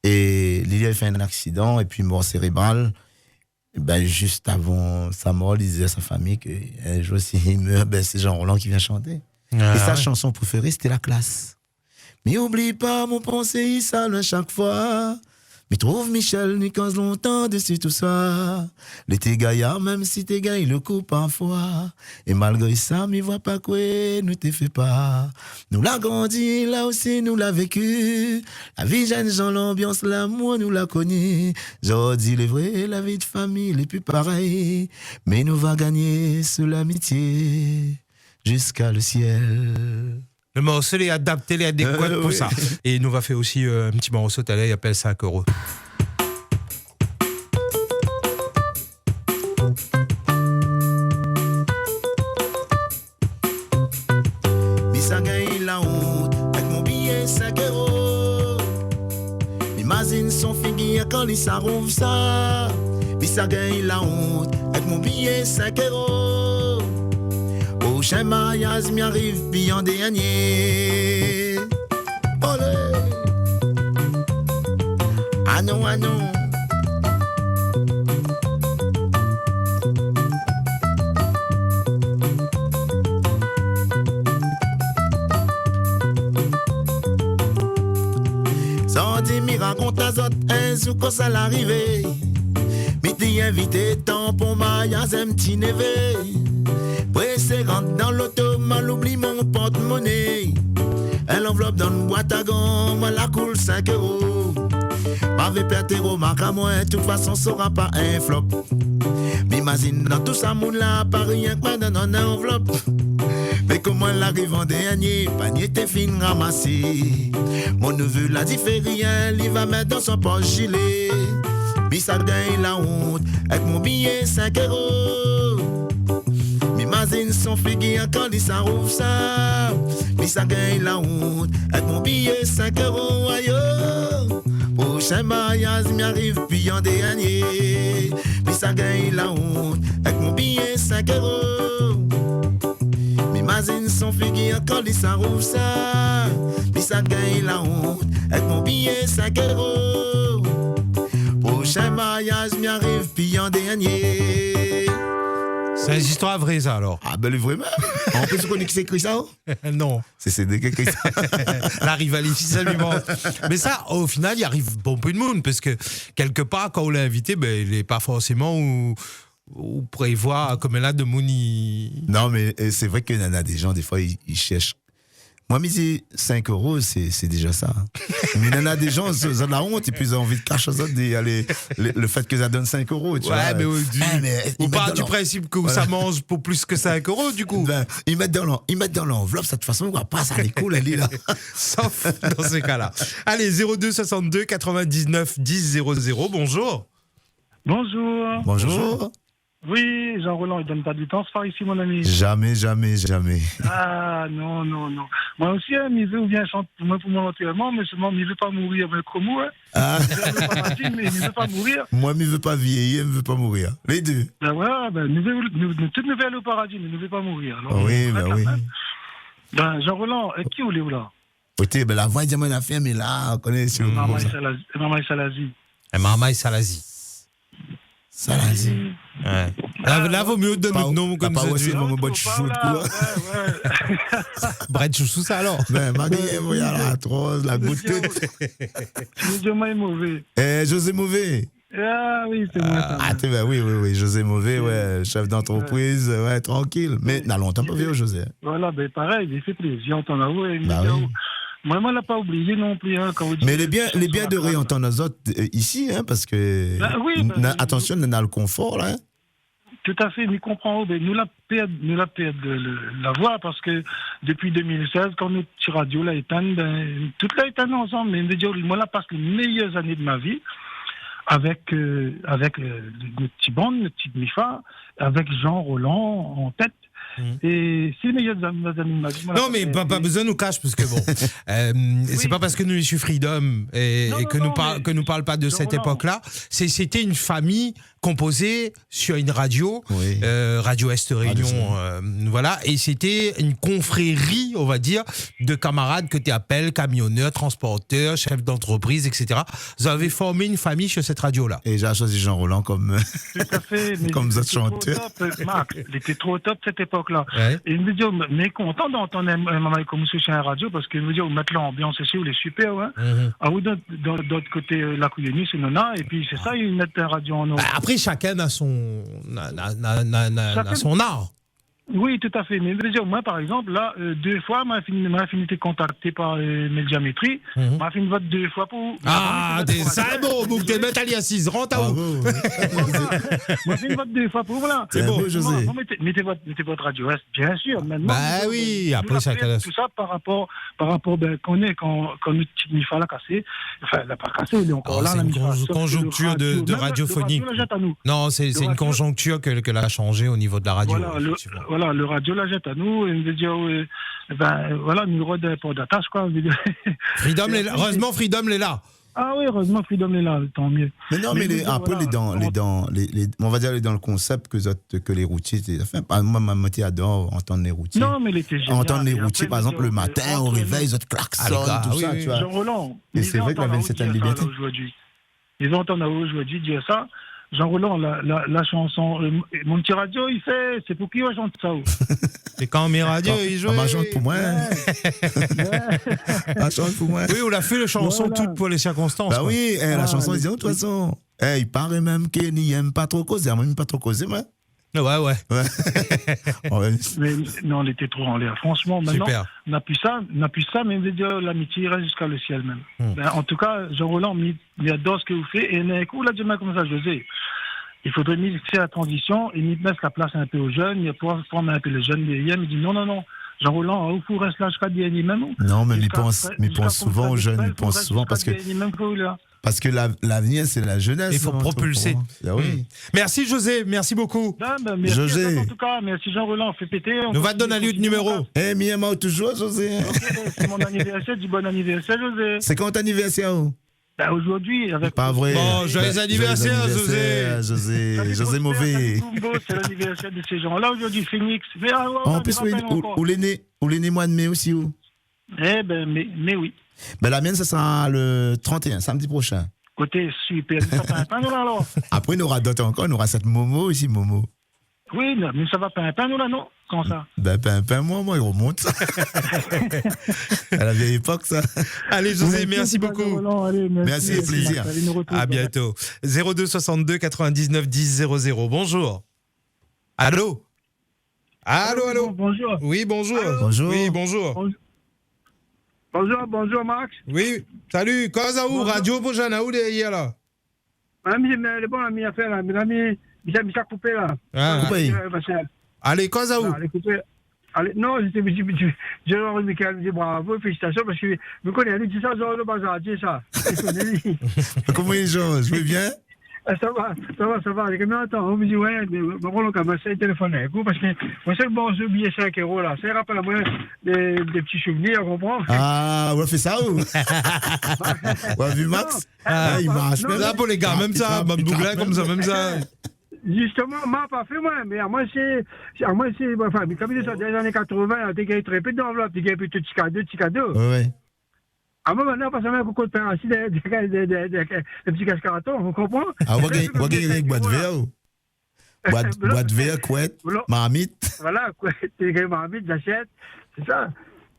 Et Lily avait fait un accident et puis mort cérébrale. Ben, juste avant sa mort, il disait à sa famille qu'un jour, s'il meurt, ben, c'est Jean Roland qui vient chanter. Et sa chanson préférée, c'était La Classe. Mais oublie pas, mon pensée, il s'allume chaque fois. Mais trouve Michel, n'y cause longtemps dessus tout ça. L'été gaillard, même si t'es gars, il le coupe parfois. Et malgré ça, m'y voit pas quoi, ne te fais pas. Nous l'a grandi, là aussi nous l'a vécu. La vie jeune gens, l'ambiance, l'amour, nous l'a connu. J'aurais dit les vrais, la vie de famille, les plus pareils. Mais nous va gagner sur l'amitié jusqu'à le ciel. Le morceau est adapté, il est adéquat pour ça. Et il nous va faire aussi un petit morceau, il appelle 5 €. Ça gagne la honte avec mon billet 5 €. Imagine son figure quand il s'arrouve ça. Mais ça gagne la honte avec mon billet 5 €. Prochain mariage m'y arrive puis en dernier. Olé. Ah non, ah non. Sans dire m'y raconte à zot un sou quand ça l'arrivée. Mais t'y invité tant pour mariage un petit névé. Pressé rentre dans l'auto, mal oublie mon porte-monnaie. Elle enveloppe dans une boîte à gants, moi la coule 5 €. Pavé pertero, marque à moi, de toute façon, sera pas un flop. M'imagine dans tout ça, moun là, pas rien que dans une enveloppe. Mais comment elle arrive en dernier, panier t'es fin ramassé. Mon neveu l'a dit fait rien, il va mettre dans son poche gilet. Mais ça gagne la honte, avec mon billet 5 €. M'imagine son figure quand il s'arrouve ça. Mais ça gagne la honte, avec mon billet 5 €. Aïe, prochain mariage m'y arrive puis en dernier. Mais ça gagne la honte, avec mon billet 5 €. M'imagine son figure quand il s'arrouve ça. Mais ça gagne la honte, avec mon billet 5 €. Prochain mariage m'y arrive puis en dernier. C'est une histoire vraie, ça, alors. Ah, ben, vraiment. En plus, tu connais qui c'est écrit ça? Non. C'est des qui écrit ça. La rivalité, ça lui manque. Mais ça, au final, il arrive bon peu de monde, parce que, quelque part, quand on l'a invité, ben, il n'est pas forcément où prévoir, comme là, de Mouni. Non, mais c'est vrai qu'il y en a des gens, des fois, ils cherchent Moi, je dis 5 euros, c'est déjà ça. Mais il y en a des gens, ils ont de la honte et puis ils ont envie de cacher ça, le fait que ça donne 5 euros. Tu vois. Mais on part du leur... principe que ça mange pour plus que 5 euros, du coup. Ben, ils mettent dans l'enveloppe, de toute façon, on va pas ça les cool, elle est là. Sauf dans ces cas-là. Allez, 02 62 99 10 00, bonjour. Bonjour. Bonjour. Oui, Jean-Roland, il donne pas du temps, c'est par ici, mon ami. Jamais. Ah, non. Moi aussi, il veut ou bien chanter pour moi entièrement, mais seulement, il veut pas mourir avec Romo. Hein. Ah. Mais il veut pas mourir. Moi, il veut pas vieillir, il veut pas mourir. Les deux. Ben voilà, nous tous aller au paradis, mais il ne veut pas mourir. Alors, oui. Ben, Jean-Roland, qui ou là? Écoutez, ben la voix de mon affaire, mais là, on connaît sur Maman Salazi. Maman Salazi. Salazi. Ouais. Là, vaut mieux donner notre nom comme ça. Pas aussi mon bon chouchou de quoi. Brett chouchou, ça alors. Ben, Marie, il y a la trose, la goutte. José Mauvais. José Mauvais. Ah oui, c'est moi. Oui, José Mauvais, ouais, chef d'entreprise, ouais, tranquille. Mais n'a longtemps pas vu José. Voilà, ben pareil, il fait plaisir, on t'en a vu. Bah oui. Moi, on l'a pas oublié non plus. Hein, quand vous mais les biens de réentendre nos autres ici, hein, parce que attention, on a le confort là. Hein. Tout à fait, nous comprenons. Nous la perdre de la voix parce que depuis 2016, quand notre petit radio l'a éteinte, toute l'a éteinte ensemble. Mais moi, là, passe les meilleures années de ma vie avec notre petit band, notre petite Mifa, avec Jean Roland en tête. Et c'est les meilleures années de ma vie. Non, mais pas besoin de nous cacher, parce que bon, c'est pas parce que nous, les Freedom, et que nous parle pas de cette époque-là. C'était une famille composée sur une radio, Radio Est Réunion, voilà, et c'était une confrérie, on va dire, de camarades que tu appelles camionneurs, transporteurs, chefs d'entreprise, etc. Vous avez formé une famille sur cette radio-là. Et j'ai choisi Jean Roland comme comme autres chanteurs. Marc, il était trop top cette époque-là. Ouais. Et il me dit, mais content d'entendre un maman comme sur la radio parce qu'il me dit, mettre l'ambiance ici, il est super, ouais. Ah oui, d'autre côté, la Couillonnie, c'est Nona, et puis c'est ça, il met la radio en or. Après, chacun a son art. Oui, tout à fait. Mais moi, par exemple, là, 2 fois, m'a fini de contacter par Médiamétrie. M'a fini de vote 2 fois pour. Ah, c'est bon, vous t'es mettre à 6 rentre à où? M'a fini de vote 2 fois pour, voilà. C'est bon, José. Mettez votre radio, bien sûr. Maintenant, bah oui, après, chacun. Tout ça par rapport quand notre petite Mifa l'a cassé. Enfin, elle l'a pas cassé, il est encore là. C'est une conjoncture de radiophonique. Non, c'est une conjoncture qu'elle a changé au niveau de la radio. Voilà, le radio la jette à nous, et on veut dire, voilà, numéro de port d'attache, quoi. Freedom est là. Heureusement, Freedom est là. Ah oui, heureusement, Freedom est là, tant mieux. Mais non, mais après, on va dire, les dans le concept que les routiers, enfin, moi, ma moitié adore entendre les routiers. Non, mais l'été génial. Entendre les routiers, par exemple, le matin, au réveil, ils ont klaxon, tout ça, tu vois. Jean Roland. Et c'est vrai que la 27e liberté. Ils entendent aujourd'hui dire ça. Jean Roland, la chanson, mon petit radio, il fait, c'est pour qui on chante ça? C'est quand mes radios, ils jouent. On chante pour moi. On chante pour moi. Oui, on a fait la chanson toute pour les circonstances. Bah oui, la chanson, ils disent, de toute façon, il paraît même qu'il n'aime pas trop causer, moi, il n'aime pas trop causer, moi. Ouais. Mais non, on était trop en l'air. Franchement, maintenant, on n'a plus ça, mais l'amitié reste jusqu'à le ciel même. En tout cas, Jean Roland, il adore ce que vous faites. Et d'un coup, là, demain, comme ça, José, il faudrait mixer la transition et mettre la place un peu aux jeunes, il pouvoir prendre un peu les jeunes derrière. Il dit non. Jean Roland, où faut rester là jusqu'à DNA même? Non, mais il pense souvent aux jeunes, il pense souvent parce que l'avenir, c'est la jeunesse. Il faut propulser. Oui. Merci José, merci beaucoup. Merci José. En tout cas, merci Jean Roland, fait péter. Nous va te donner un lieu de numéro. Miama toujours, José. C'est mon anniversaire, dis bon anniversaire, José. C'est quand ton anniversaire? Aujourd'hui, avec. Pas vrai. Bon, joyeux anniversaire, José. José Mauvais. C'est l'anniversaire de ces gens-là aujourd'hui, Phoenix. Mais en plus, où les né mois de mai aussi, où? Mais oui. Ben la mienne, ça sera le 31, samedi prochain. Côté super. Ça fait un pain, nous, là, alors. Après, on aura d'autres encore. On aura cette Momo ici, Momo. Oui, mais ça va pas un pain, nous, là, non? Comment ça? Ben, pain, moi, il remonte. À la vieille époque, ça. Allez, José, merci beaucoup. Merci, plaisir. À bientôt. 02 62 99 10 00. Bonjour. Allô? Allô? Bonjour. Oui, bonjour. Bonjour. Oui, bonjour. Bonjour Max. Oui, salut, Kazaou, Radio Bojana, où est là? Le bon ami a fait là, mes amis, il s'est coupé là. Coupé. Allez, Kazaou. Allez, coupé. Allez, non, je leur Michael, je dis bravo, félicitations, parce que je connais, il dit ça, genre le bazar, c'est ça. Comment il joue? Je vais bien? Ça va. Les combien de temps? On me dit, ouais, on commence à téléphoner. Parce que moi, c'est le bon jeu billet 5 € là. Ça rappelle à moi des petits souvenirs, on comprend? Ah, on fait ça où? On a vu Max? Il marche. Là, pour les gars, même ça, Bambougla, comme ça, même ça. Justement, moi, pas fait, moi, mais à moi, c'est, enfin, comme il est dans les années 80, tu gagnes très peu d'enveloppes, tu gagnes plutôt petit cadeau. Oui. À moi, maintenant, parce que même qu'on peut ainsi des petits cascaratons, vous comprenez? Ah, on va gagner avec boîte de verre ou? Boîte de verre, couette, marmite. Voilà, couette, tu gagnes marmite, j'achète, c'est ça.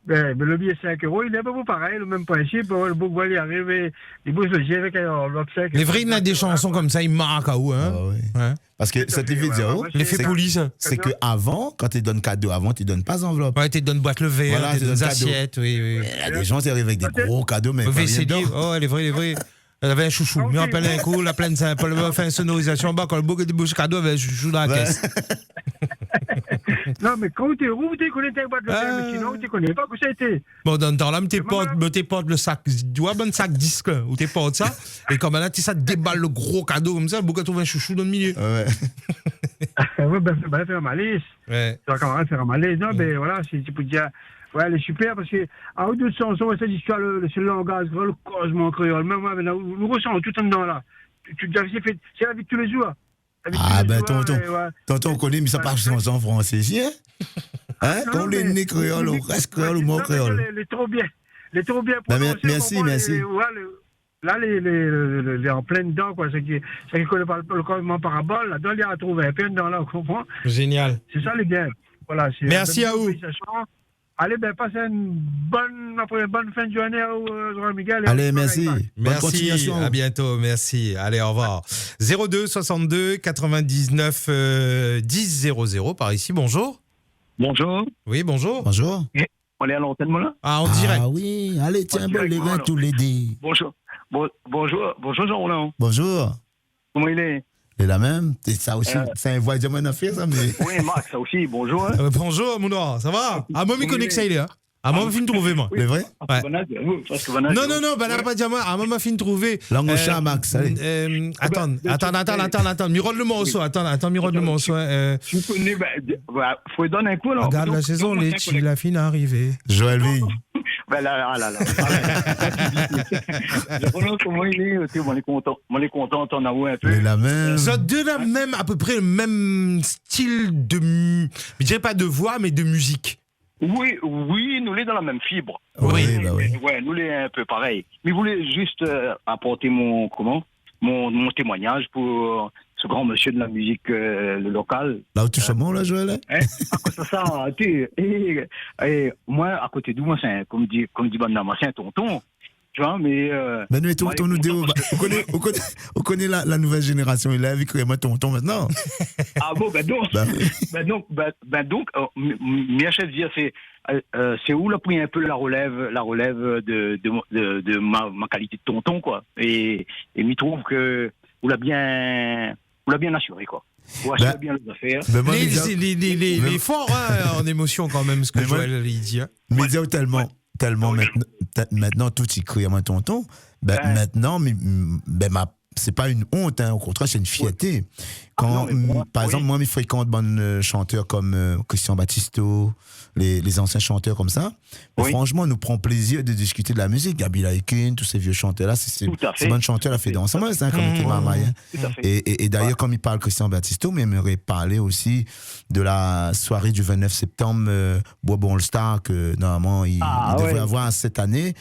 Mais le billet 5 €, il n'est pas pareil, le même principe. Le beau bois, il arrive, il bouge le jet avec un enveloppe sec. Les vrais, il y a des chansons comme ça, ils marquent à où, hein? Ah, oui. Ouais. Parce que cette vidéo, l'effet police. C'est qu'avant, quand tu donnes cadeau, avant, tu ne donnes pas d'enveloppe. Ouais, tu donnes boîte levée, voilà, tu donnes assiettes, oui. Il y a des gens qui arrivent avec des gros cadeaux, mais pas rien dedans. Oh, elle est vraie. Elle avait un chouchou. Je me rappelle un coup, la plaine simple, elle fait une sonorisation bas, quand le beau cadeau avait un chouchou dans la caisse. Non, mais quand tu rouvres, tu connais tes boîtes de verre, mais sinon, tu connais pas que ça a été. Bon, dans le temps, là, t'es portes le sac, tu vois, bon sac disque, où t'es portes ça, et comme là, tu ça déballe le gros cadeau comme ça, le beau cadeau trouve un chouchou dans le milieu. Ouais. Ouais, ben, faire malice. Ouais. Tu vas quand même faire malice. Non, mais voilà, tu peux dire, ouais, elle est super, parce que, à haute de chanson, cette histoire, ce langage, le cosmo créole, même moi, nous ressentons tout en dedans, là. C'est la vie de tous les jours. Ah, ben, tonton, on connaît, mais ça parle en français, hein? Comme les nez créoles, ou reste créole ou mot créole. Les trop bien. Les trop bien prononcés. Merci. Là, les en plein dedans, quoi. C'est qui connaît pas le cosmo parabole, là-dedans, il y a à trouver un peu dedans, là, on comprend? Génial. C'est ça, les gars. Voilà. Merci à vous. Allez, ben, passez une bonne fin de journée au Miguel. Allez, merci. Merci, à bientôt, merci. Allez, au revoir. 02 62 99 10 00 par ici, bonjour. Bonjour. Oui, bonjour. Bonjour. On est à l'antenne, moi, là? Ah, en direct. Ah oui, allez, tiens, bon, les gars, tous les deux. Bonjour. Bonjour, Jean-Roland. Bonjour. Comment il est? C'est la même. Ça aussi, c'est un voyage de mon affaire, ça, mais. Oui, Max, ça aussi, bonjour. Hein. Bonjour, mon noir, ça va? Ah, moi, je connais que ça, il est, hein. Ah, moi, je finis de trouver, moi. C'est vrai? Ouais. Non, bah là, pas dire moi. Ah, moi, je finis de trouver. Langue au chat, Max, allez. Attends. Miroir le morceau, attends, miroir le morceau. Tu connais, faut lui donner un coup, là. Regarde la saison, la fin est arrivée. Joël Vigne. Ben là. Comment il est? On est content, on a vu un peu. Mais la même. Ça de la même, à peu près le même style de, je dirais pas de voix, mais de musique. Oui, nous l'est dans la même fibre. Oui, bah oui. Ouais, nous l'est un peu pareil. Mais je voulais juste apporter mon témoignage pour ce grand monsieur de la musique locale. Là où tu chamons, là, Joël? À cause de ça, et moi, à côté de moi, c'est comme dit Bandama, c'est un tonton. Tu vois, mais nous, tonton, nous dit, on connaît la nouvelle génération, il a vu que moi, tonton maintenant. Ah bon, donc, mes chefs disent, c'est où là, pour un peu la relève de ma qualité de tonton, quoi. Et m'y trouve que vous l'a bien assuré, quoi. Vous assurez bien les affaires. Les forts, hein, en émotion quand même, ce que Joël dit. Hein. Mais tellement maintenant tout y crie à mon tonton. Maintenant, c'est pas une honte, hein, au contraire, c'est une fierté. Quand, par exemple, moi, je fréquente bonnes chanteurs comme Christian Battisto, les anciens chanteurs comme ça. Franchement, on nous prend plaisir de discuter de la musique. Gabi Laikin, tous ces vieux chanteurs-là, c'est bonnes chanteurs, la fait danser, hein, comme était Mamaï. Et d'ailleurs, comme il parle Christian Battisto, mais j'aimerais parler aussi de la soirée du 29 septembre, Bois All Star, que normalement, il devrait avoir cette année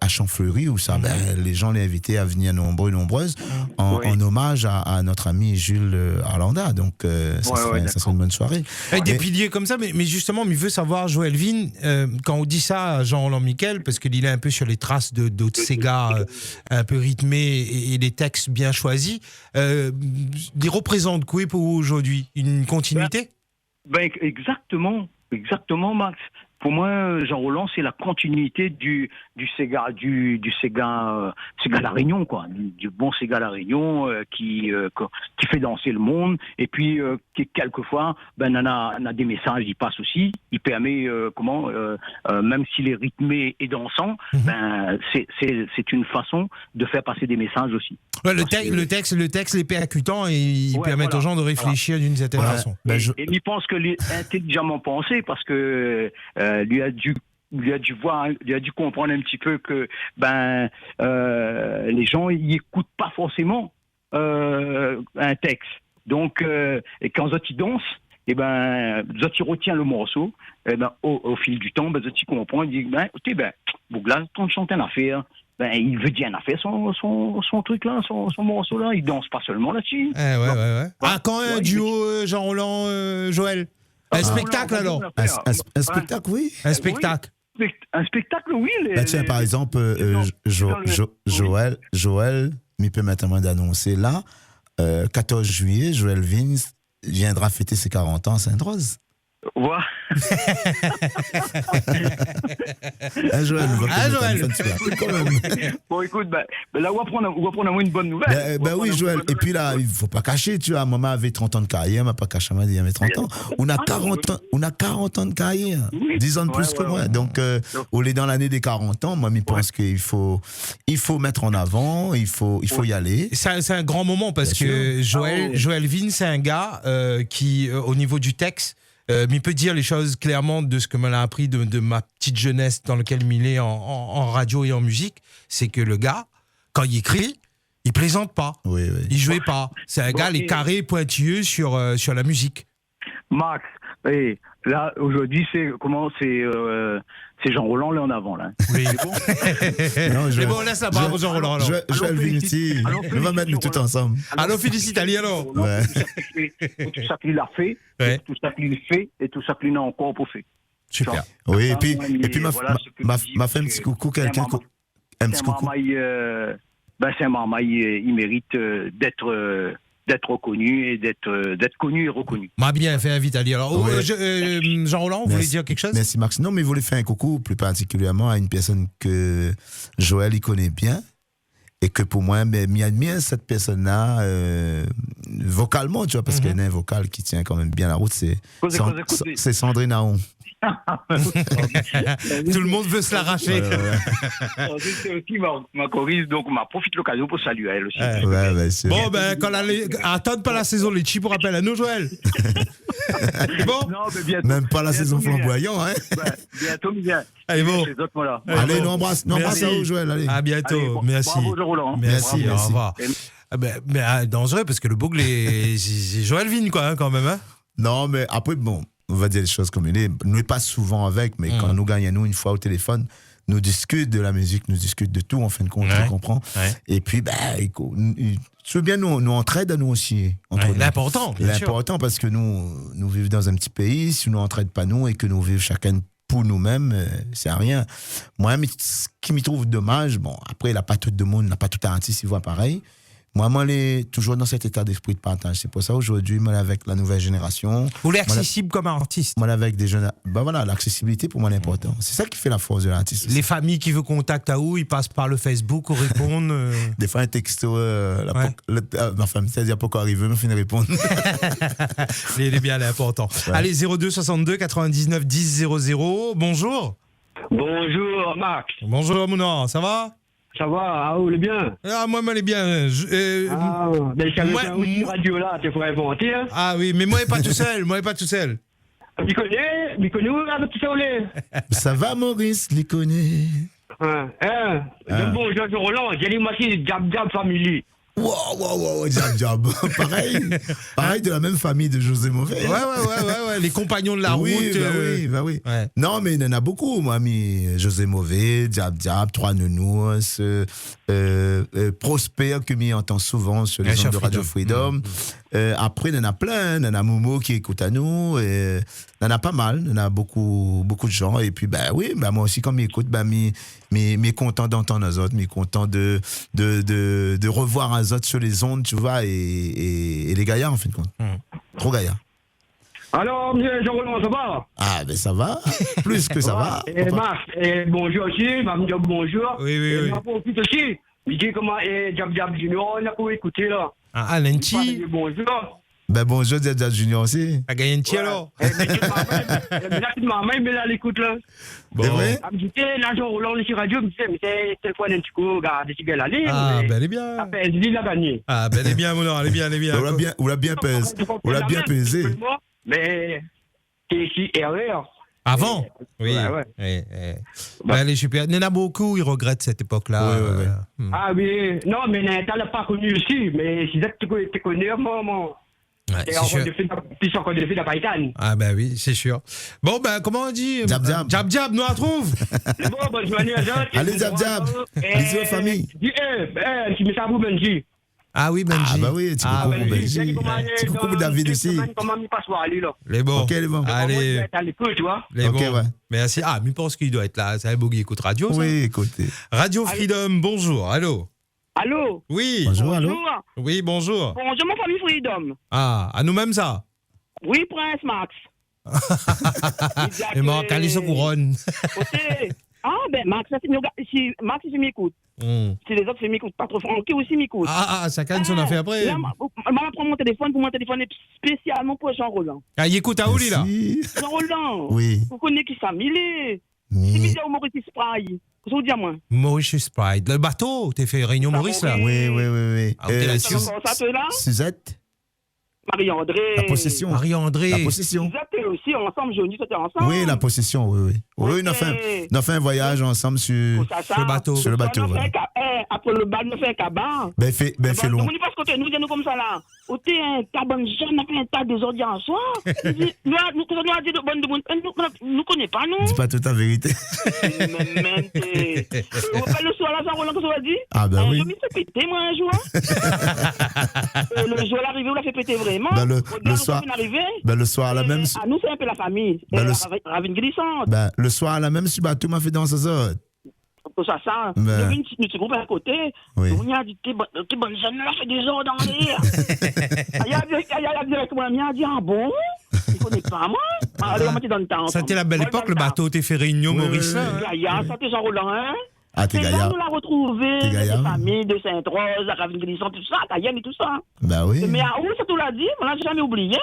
à Champfleury, où ça, les gens l'ont invité à venir nombreuses, en hommage à notre ami Jules Arlanda. Donc, ça serait une bonne soirée. Avec des piliers comme ça, mais justement, il veut savoir, Joël Vigne, quand on dit ça à Jean-Roland Miquel, parce qu'il est un peu sur les traces d'autres Sega un peu rythmés et des textes bien choisis, il représente quoi pour vous aujourd'hui? Une continuité? Exactement, Max. pour moi, Jean Roland, c'est la continuité du Sega La Réunion, quoi, du bon Sega La Réunion qui fait danser le monde, et puis qui quelquefois, on a des messages, il passe aussi, il permet même s'il est rythmé et dansant, c'est une façon de faire passer des messages aussi. Ouais, le texte est percutant et il permet aux gens de réfléchir d'une certaine façon. Et il pense que intelligemment pensé, parce que lui a dû comprendre un petit peu que les gens ils écoutent pas forcément un texte. Donc et quand ils dansent, et ils retiennent le morceau, au fil du temps, ils comprennent, ils disent Bougla, quand chante une affaire, il veut dire une affaire son truc là, son morceau là, il danse pas seulement là-dessus. Ouais. Quand un duo Jean Roland Joël. Un spectacle alors. Un spectacle, oui. Un spectacle. Oui. Un spectacle, oui. Tiens, par exemple, Joël, il peut maintenant d'annoncer là, 14 juillet, Joël Vince viendra fêter ses 40 ans à Sainte-Rose. Voilà. Joël. Bon, écoute, là, on va prendre une bonne nouvelle. Oui, Joël. Et puis là, il ne faut pas cacher, tu vois, maman avait 30 ans de carrière, m'a pas caché, il avait 30 ans. On a 40 ans de carrière, 10 ans de plus que moi. Donc, on est dans l'année des 40 ans. Moi, je pense qu'il faut mettre en avant, il faut y aller. C'est un grand moment parce que Joël Vin, c'est un gars qui, au niveau du texte, il peut dire les choses clairement de ce que m'en a appris de ma petite jeunesse dans laquelle il est en radio et en musique. C'est que le gars, quand il écrit, il plaisante pas. Oui. Il jouait pas. C'est un gars, les carrés pointilleux sur la musique. Max, là, aujourd'hui, c'est Jean Roland, là, en avant, là. Oui. C'est bon? Mais bon, laisse la bravo Jean Roland, alors. Joël Vinci, on va mettre nous tous ensemble. Alors, félicite Ali, alors. Tout ça qu'il a fait, tout ça qu'il fait, et tout ça qu'il a encore pour faire. Super. Oui, et puis m'a fait un petit coucou, quelqu'un. Un petit coucou. C'est un marmaille, il mérite d'être reconnu et d'être connu et reconnu. M'a bien fait inviter Ali. Alors, Jean Roland, vous voulez dire quelque chose? Merci Max. Non, mais je voulais faire un coucou plus particulièrement à une personne que Joël il connaît bien et que pour moi, il admire cette personne-là vocalement, tu vois, parce qu'elle a un vocal qui tient quand même bien la route. C'est Sandrine Aon. Tout le monde veut se l'arracher. C'est aussi ma choriste, donc on profite de l'occasion pour saluer elle aussi. Bon, attends pas la saison Litchi pour rappel à nous, Joël. Bon. Non, mais bientôt, même pas la saison flamboyant, hein. Bientôt, bien. Allez, bon. Allez, nous embrasse à vous, Joël. Allez. À bientôt. Merci. Bravo, Roland. Merci. Au revoir. Mais dangereux parce que le bougle c'est Joël Vigne, quoi, quand même, hein. Non, mais après, bon. On va dire les choses comme il est. Nous n'est pas souvent avec, mais quand nous gagnons une fois au téléphone, nous discutons de la musique, nous discutons de tout, en fin de compte, tu comprends. Et puis, tu veux bien nous entraide à nous aussi. L'important, l'important, parce que nous vivons dans un petit pays, si nous n'entraide pas nous et que nous vivons chacun pour nous-mêmes, c'est rien. Moi, ce qui me trouve dommage, bon, après, il n'a pas tout de monde, il n'a pas tout un artiste, il voit pareil. Moi, je suis toujours dans cet état d'esprit de partage. C'est pour ça aujourd'hui, moi, avec la nouvelle génération. Vous l'êtes accessible comme artiste. Moi, avec des jeunes. L'accessibilité pour moi, c'est important. C'est ça qui fait la force de l'artiste. Les familles qui veulent contact à où, ils passent par le Facebook ou répondent. Des fois, un texto, ma femme sait dire pourquoi arriver, mais fin de répondre. Il est bien important. Allez, 02 62 99 10 00. Bonjour. Bonjour, Max. Bonjour, Mouna. Ça va? Ça va, vous allez bien? Moi, je bien. Mais je savais pas radio là, tu ferais inventer. Hein? Ah oui, mais moi, pas tout seul. Tu connais où avec tout ça? Ça va, Maurice, les connaît. Bon, Georges Roland, j'ai dit, moi, c'est Jab Family. Wow, Jab. Pareil de la même famille de José Mauvais. Ouais. Les compagnons de la route. Oui. Ouais. Non, mais il y en a beaucoup. Moi, José Mauvais, Jab, Trois Nounous, Prosper, que m'y entend souvent sur les ondes de Radio Freedom. Après, il y en a plein. Il y en a Momo qui écoute à nous. Il y en a pas mal. Il y en a beaucoup de gens. Et puis, moi aussi, quand m'écoute, m'y content d'entendre les autres, m'y content de revoir les autres sur les ondes, tu vois, et les gaillards, en fin de compte. Trop gaillards. Alors, monsieur Jean-Roland, ça va? Ah, ben ça va. Plus que ça va. Et Marc, bonjour aussi, maman dit bonjour. Oui. Et ma profite aussi. Je dis comment, Jab Junior, on a pour écouter là. Ah, Nanti. Bonjour. Ben bonjour, Djab Junior aussi. T'as gagné un petit alors? Mais là, maman, il est à l'écoute là. C'est vrai? Elle me dit, là, Jean-Roland, sur radio, mais c'est le point d'un petit coup, regarde, c'est bien aller. Ah, ben elle est bien. Après, il a gagné. Ah, ben elle est bien, mon or, elle est bien. On l'a bien pesé. On l'a bien pesé. Mais, c'est ici, erreur. Avant? Oui. Ouais. Ben, elle est super. Il y en a beaucoup, ils regrettent cette époque-là. Oui. Ah oui, non, mais tu l'as pas connu aussi, mais si tu connais, moi. Ouais, Et c'est encore sûr. plus encore de filles d'Apaïtan. Ah ben oui, c'est sûr. Bon, ben comment on dit? Jab, nous la trouve. C'est bon, bonne journée à tous. Allez, Jab. Bisous aux familles. Tu mets ça à vous, Benji. Ah oui, Benji. Ah bah oui, petit coucou pour Benji. Petit coucou pour David aussi. Comment il passe pour aller là? Les bons. Ok, les bons. Allez. T'as l'écoute, tu vois? Les bons. Ouais. Merci. Ah, mais pense qu'il doit être là. C'est un Bogie écoute radio, ça? Oui, écoutez. Radio Freedom, bonjour. Allô? Allô? Oui. Bonjour, allô? Oui, bonjour. Bonjour, mon famille Freedom. Ah, à nous-mêmes ça? Oui, Prince Max. Et moi, Calice couronne. Ah, ben, Max, Max, il m'écoute. Si les autres, ils m'écoutent pas trop. Francky aussi m'écoute. Ah, ça canne son affaire après. Là, je prends mon téléphone pour mon téléphone spécialement pour Jean-Roland. Ah, il écoute à Ouli, là? Jean-Roland. Oui. Vous connaissez qui ça? C'est Misère Maurice Spray. Vous dites moi. Maurice Pride. Le bateau, t'es fait Réunion Maurice, là? Oui. Ah, t'es là-dessus. Suzette? Marie-André. La possession. Marie-André. La possession. Suzette aussi, ensemble, Johnny, c'était ensemble. Oui, la possession, oui. Oui, on a fait un voyage ensemble sur le bateau. Sur le bateau, voilà. Après le bal, on fait un cabas. Ben, fait long. On n'y passe côté, nous, nous comme ça là. Au thé, un cabane jeune, on a fait un tas de audiences en soi. Nous, a dit de bonne de monde. Nous connaissons pas, nous. Dis pas toute la vérité. Mais, le soir là, Jean-Roland, qu'est-ce qu'on a dit? Ah, ben oui. Je me fait péter, moi, un jour. Le jour l'arrivée, on l'a fait péter vraiment. Le soir, la même. Ah, nous, c'est un peu la famille. Ravine glissante. Le soir, la même, sur bateau, m'a fait dans ce sort. Pour ça, nous groupe à côté. On a dit, t'es bonne jeune, là, fait des ordres dans l'air. Il y a directement, il a dit, ah bon? Il connaît pas, moi? Allez, on m'a dit dans le temps. C'était la belle époque, le bateau, t'es fait Réunion Maurice, là. Gaïa, ça, t'es Jean-Roland, hein? Ah, t'es Gaïa. Nous l'a retrouvé, des familles de Sainte-Rose, à Ravine glissante, tout ça, Cayenne et tout ça. Bah oui. Mais à où ça tout l'a dit? On l'a jamais oublié.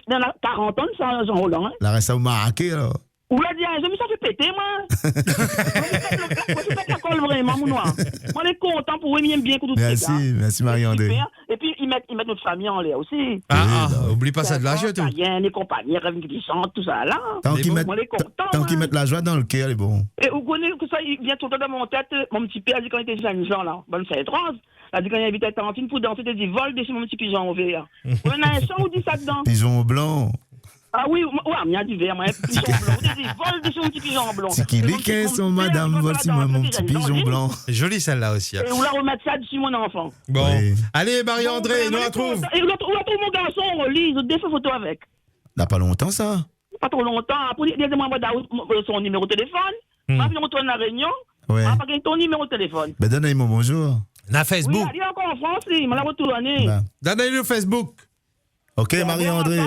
Dans la 40 ans, ça, Jean-Roland, hein? La reste à vous marquer, là. Ou l'a dit, je me suis fait péter, moi. Je fais la colle vraiment, mon noir. Moi, on est content pour eux, ils aiment bien pour tout ça. Merci Marie-André. Et puis, ils mettent notre famille en l'air aussi. Oublie pas ça de la joie, tout. Les compagnies, Ravine glissante, tout ça, là. Tant qu'ils mettent la joie dans le cœur, est bon. Et vous connaissez que ça, il vient tout le temps dans mon tête. Mon petit père a dit quand il était jeune, genre, là, bonne fête rose. Il a dit quand il invitait Tantine pour danser, il a dit, vol dessus mon petit pigeon au vert. On a un son ou dit ça dedans? Pigeon blanc. Ah oui, il y a du verre, moi, un pigeon blanc. On dit, vol dessus mon petit pigeon blanc. C'est qu'il est qu'un son, madame, voici moi, mon petit pigeon blanc. Jolie celle-là aussi. Et on la remettre ça dessus, mon enfant. Bon. Allez, Marie-André, nous la trouve. Et on retrouve mon garçon, on relise, on défait photo avec. Il n'y a pas longtemps, ça? Pas trop longtemps. Après, il y a son numéro de téléphone. Après, on retourne à la réunion. Ouais. Après, ton numéro de téléphone. Ben, donne-moi bonjour. Na Facebook. Oui, il est encore en France, il m'a retourné. Donne-moi le Facebook. Ok, Marie-André.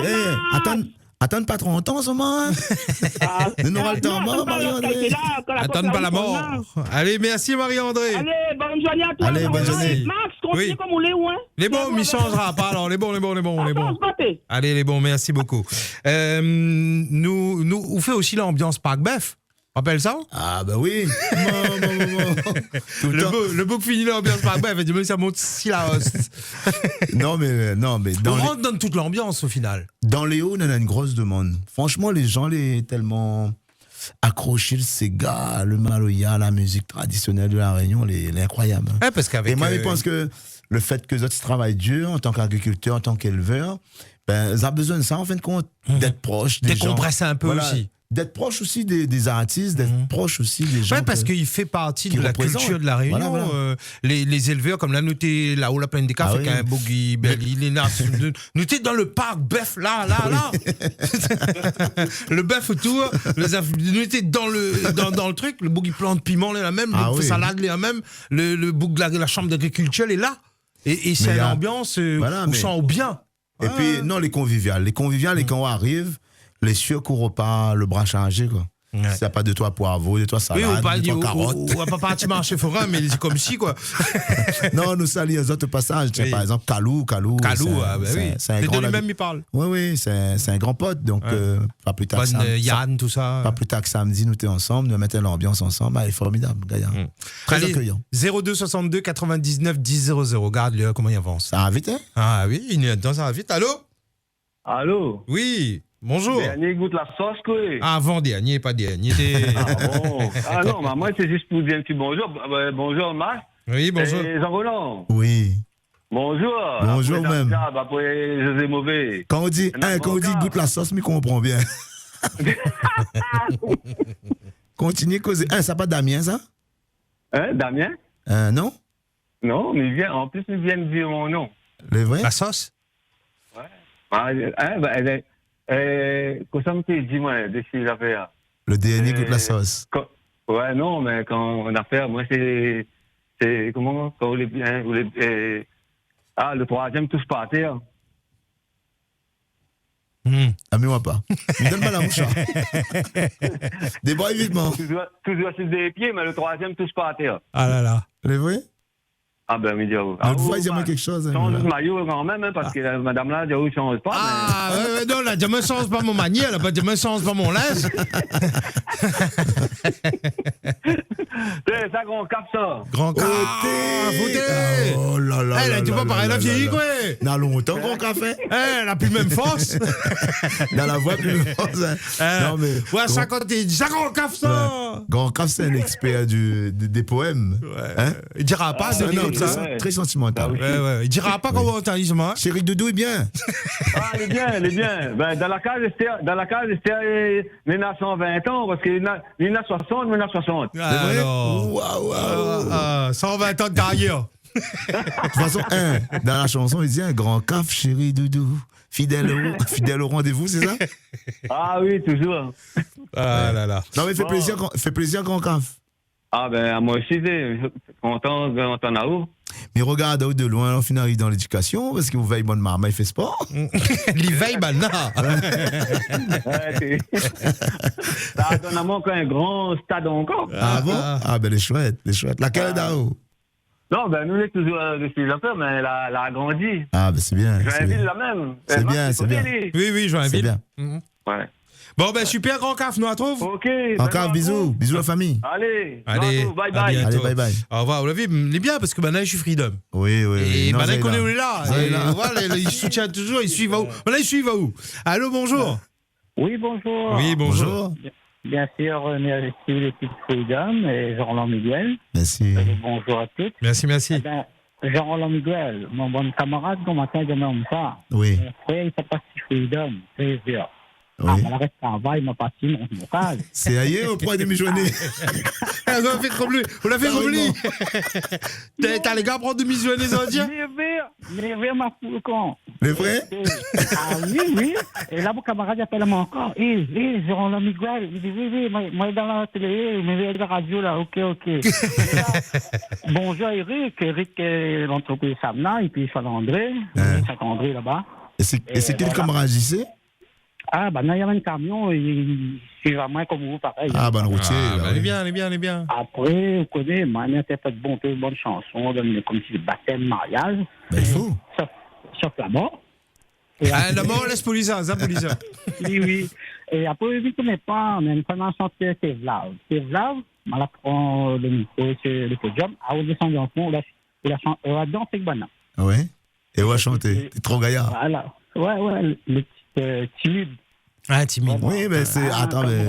Attends pas trop longtemps en ce moment. Nous n'aurons le temps mort, Marie-André. Attends pas la mort. Allez, merci Marie-André. Allez, bonne journée à toi. Allez, bonne journée. Max, continue comme on l'est, ouais. Les bons, il changera pas. Alors, les bons. Allez, les bons, merci beaucoup. Nous, on fait aussi l'ambiance Parc Bœuf. Rappelle ça? Ah, bah oui. Le bouc finit l'ambiance Parc Bœuf. Et ça monte si la hoste. Non, mais. On rentre dans toute l'ambiance au final. Dans les hauts, on a une grosse demande. Franchement, les gens, tellement accrochés, le Sega, le Maloya, la musique traditionnelle de la Réunion, elle est incroyable. Ouais, parce qu'avec. Et moi, je pense que le fait que les autres travaillent dur en tant qu'agriculteur, en tant qu'éleveur, ils ont besoin de ça, en fin de compte, d'être proche des gens. Décompresser un peu aussi. D'être proche aussi des artistes, d'être proche aussi des gens. Oui, parce qu'il fait partie de la culture de la Réunion. Voilà. Les éleveurs, comme là, nous t'es là-haut, la plaine des cas, avec un boogie, il est là. Nous t'es dans le parc bœuf, là. Le bœuf autour, nous t'es dans le truc, le boogie plant de piment, là même, le salade, là même, le bouc de la chambre d'agriculture, est là. Et c'est une ambiance où on sent bien. Et puis, non, les conviviales. Les conviviales, et quand on arrive, les cieux courent pas le bras chargé, quoi. Ouais. S'il n'y a pas de toi poivreau, de toi salade, de toi carotte. On va pas partir marcher forain, mais c'est comme si, quoi. Non, nous saluons les autres passages. Oui. Par exemple, Kalou, c'est un grand... lui-même, il parle. Oui, c'est un grand pote. Donc, pas plus tard que Yann, tout ça. Pas plus tard que samedi, nous étions ensemble, nous mettons l'ambiance ensemble. Elle est formidable, Gaillard. Très accueillant. 02 62 99 10 00. Regarde comment il avance. Ça va vite, hein? Ah oui, il est dedans, ça va vite. Allô? Allô? Oui. Bonjour. Dernier goûte la sauce, quoi. Avant dernier, pas dernier. Ah bon? Ah non, mais moi, c'est juste pour dire un petit bonjour. Bonjour, Marc. Oui, bonjour. Et Jean-Roland. Oui. Bonjour. Bonjour même. Après José Mauvais. Quand on dit goûte la sauce, mais qu'on comprend bien. Continuez à causer. Ça pas Damien, ça? Damien? Non? Non, mais en plus, il vient de dire mon nom. Le vrai? La sauce? Ouais. Qu'est-ce que tu dis, moi, de ces affaires? Le dernier goûte la sauce. Ouais, non, mais quand on a fait, moi, c'est comment? Quand le troisième touche pas à terre. Amuse-moi pas. Donne-moi la mouche. Débraille vitement. Tu dois sur des pieds, mais le troisième touche pas à terre. Ah là là. Le vrai? Ah ben, mais l'autre fois, il y a quelque chose. Change de maillot quand même, hein, parce que madame là, il ne change pas. Ah, mais... non, là, je me change pas mon manier, là, je me change pas mon linge. C'est ça qu'on capte ça. Grand café. Oh là là. Elle tu peux parler la vieille, quoi. Dans longtemps, grand café. Elle a plus même force. Dans la voix, plus même force. Non, mais. Ouais, 50 et ça, grand café, ça. Grand café, c'est un expert des poèmes. Il dira pas, c'est très sentimental. Ouais. Il dira pas comment on t'arrive, moi. Chéri Doudou est bien. Ah, il est bien. Ben, dans la case, c'était 1920 ans, parce qu'il y a 60, 1960. C'est vrai? Waouh. 120 ans de carrière. De toute façon, dans la chanson, il dit un grand caf, chéri Doudou. Fidèle au rendez-vous, c'est ça? Ah oui, toujours. Ah là là. Non, mais fait plaisir, grand caf. Ah ben, moi aussi, je suis content quand on a où. Mais regarde, de loin, on finit dans l'éducation, parce que vous veillez bonne maman, il fait sport. Il veille maintenant. Ça donne à moi un grand stade encore. Ah bon? Ah ben, les chouettes. Laquelle est d'Ao? Non, ben nous, on est toujours depuis un peu, mais elle a grandi. Ah ben, c'est bien. Joinville, la même. C'est bien. Oui, Joinville. C'est bien. Ouais. Bon, ben super, grand caf, nous à trouve. Ok. Encore bisous la famille. Allez, bye. Allez, bye. Au revoir, vous l'avez, il est bien parce que maintenant je suis freedom. Oui. Et maintenant qu'on est là. Voilà, il soutient toujours, il suit va où. Maintenant il suit va où. Allô, bonjour. Oui, bonjour. Oui, bonjour. Bien sûr, merci l'équipe Freedom et Jean-Roland Miguel. Merci. Bonjour à tous. Merci. Jean-Roland Miguel, mon bon camarade, comment ça, comme ça? Oui. Mon frère, il s'est passé Freedom, très bien. Oui. Ah, le reste travail, il m'a passé mon vocal. C'est ailleurs au point de demi-journée. On l'a fait comme lui. T'as les gars prendre demi-journée, ça veut dire? Les verts, ma foule, con. Les vrais? Ah oui. Et là, mon camarade appelle moi encore. Jean-Roland Miguel. Il dit, oui, moi, dans la télé, mais la radio, là, ok. Bonjour, Eric, l'entreprise Samna, et puis Saint-André, Saint-André, là-bas. Et c'est quel camarade, j'y sais? Ah, ben, là, il y avait un camion, il va moins comme vous, pareil. Ah, ben, le routier. Elle est bien. Après, vous connaissez, Mania a fait bonne chanson, comme si le baptême, mariage. Ben, il faut. Sauf la mort. La mort, laisse police, ça, police. Oui. Et après, vous ne connaissez pas, mais une fois, chanté, c'est Vlav. On la prend le micro sur le podium, à haut descendre en fond, on a dansé avec Bana. Oui. Et on va chanter. T'es trop gaillard. Voilà. Ouais, le petit timide. Ah, timide. Oui, mais c'est. Attends, mais.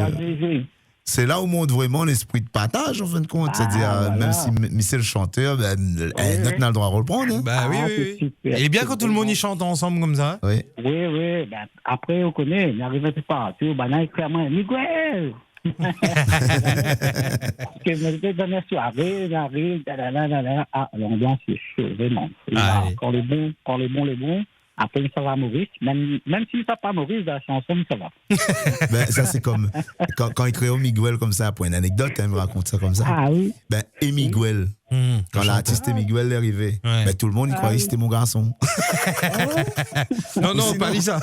C'est là où montre vraiment l'esprit de partage, en fin de compte. C'est-à-dire, même si c'est le chanteur, notre a le droit à reprendre. Hein. Bah oui. Il est bien quand tout le monde y chante ensemble comme ça. Oui. Ben, après, on connaît, il n'arrive pas. Tu vois, il crie à moi, Miguel! Parce que je me disais, dans la soirée, il arrive, l'ambiance est chaude, vraiment. Quand les bons, Après, ça va Maurice. Même si ça pas Maurice, dans la chanson, ça va. Ben, ça, c'est comme quand il crée Miguel comme ça, pour une anecdote, il me raconte ça comme ça. Ah oui. Ben, et Miguel, quand l'artiste Miguel est arrivé, ben, tout le monde il croyait que c'était mon garçon. Non, pas dit ça.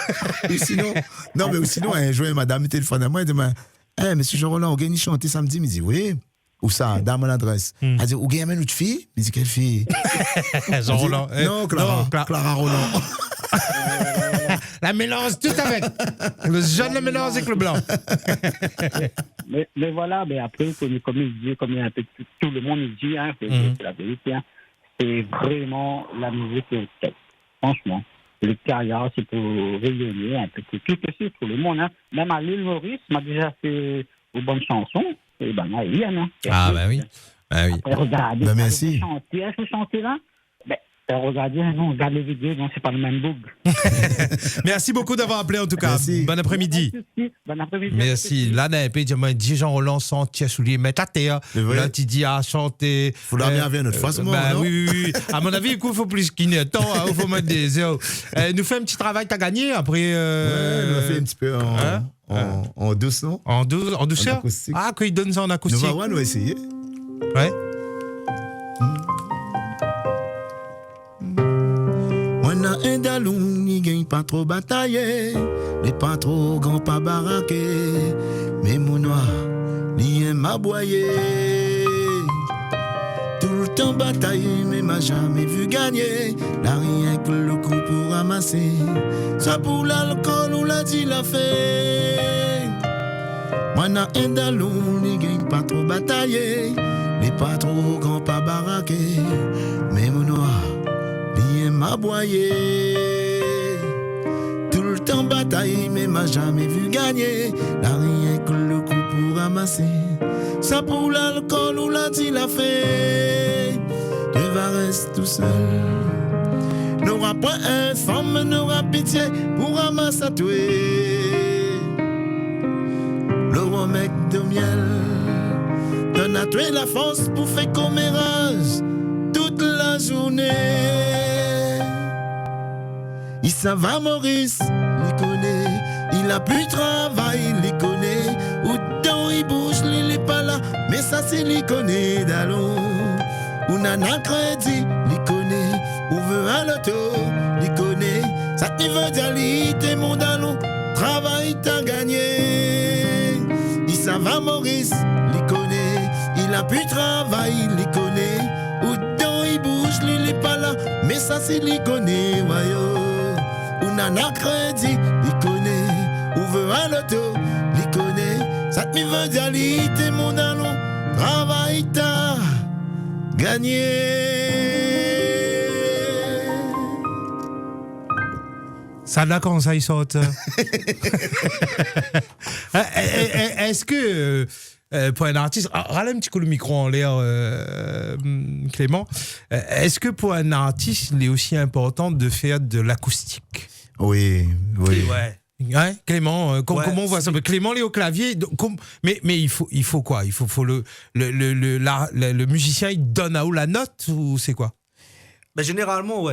Ou sinon, un jour, madame téléphone à moi, elle dit, hey, monsieur Jean-Roland, on gagne chanter samedi. Il me dit, oui. Où ça, dans mon adresse. Elle dit, où gagne une autre fille? Il me dit, quelle fille? Jean-Roland. Non, Clara Roland. La mélange tout avec. Le jaune le mélange avec le blanc. mais voilà, mais après, comme il dit, comme un peu tout le monde dit, hein, c'est la vérité, hein, c'est vraiment la musique qui est tête. Franchement. Le carrière, c'est pour rayonner un peu tout aussi pour le monde. Hein. Même à l'île Maurice, m'a déjà fait aux bonnes chansons. Et ben, là, il y en a. Ah, ben oui. Après, regardez, ben, merci. Chanter là. Regardez, non, regarde les vidéos, non, c'est pas le même bug. Merci beaucoup d'avoir appelé en tout cas. Merci. Bon après-midi. Bon après-midi. Merci. Là, dit Jean-Roland sans tia soulier, mettre à terre. Là, tu dis à chanter. Faudra bien venir notre façon. Oui. À mon avis, il faut plus qu'il y ait temps. Il faut mettre des heures. Nous fait un petit travail, t'as gagné après. Ouais, nous a fait un petit peu en douce, non? En douceur? Ah, qu'il donne ça en acoustique. Nous va essayer. Ouais. On a un dalon, il gagne pas trop bataillé, mais pas trop grand, pas baraqué. Mais mon noir, il aime aboyer. Tout le temps bataillé, mais m'a jamais vu gagner. Là, rien que le coup pour ramasser. Ça pour l'alcool, on l'a dit, l'a fait. Moi, on a un dalon, il gagne pas trop bataillé, mais pas trop grand, pas baraqué. Mais mon noir, m'aboyer. Tout le temps bataille, mais m'a jamais vu gagner. Là, rien que le coup pour ramasser. Ça pour l'alcool, ou l'a dit, l'a fait. Tu vas rester tout seul. N'aura pas un femme, n'aura pitié pour ramasser à tuer. Le mec de miel donne à tuer la force pour faire commérage toute la journée. Il s'en va Maurice, il connaît. Il a plus de travail, il connaît. Autant il bouge, il est pas là. Mais ça c'est il connaît d'allons. On a un crédit, il connaît. On veut un loto, il connaît. Ça te veut dire il t'es mon dallon. Travail t'as gagné. Il s'en va Maurice, il connaît. Il a plus de travail, il connaît. Autant il bouge, il est pas là. Mais ça c'est il connaît, voyons. On a un crédit, il connaît. On veut un loto, il connaît. Ça te veut dire, il t'es mon allon. Travail, t'as gagné. Ça là quand ça y saute. Est-ce que pour un artiste, râle un petit coup le micro en l'air, Clément. Est-ce que pour un artiste, il est aussi important de faire de l'acoustique? Oui. Ouais, Clément, comment on voit ça? Clément, il est au clavier, mais il faut quoi? Il faut le musicien, il donne à où la note ou c'est quoi? Ben généralement,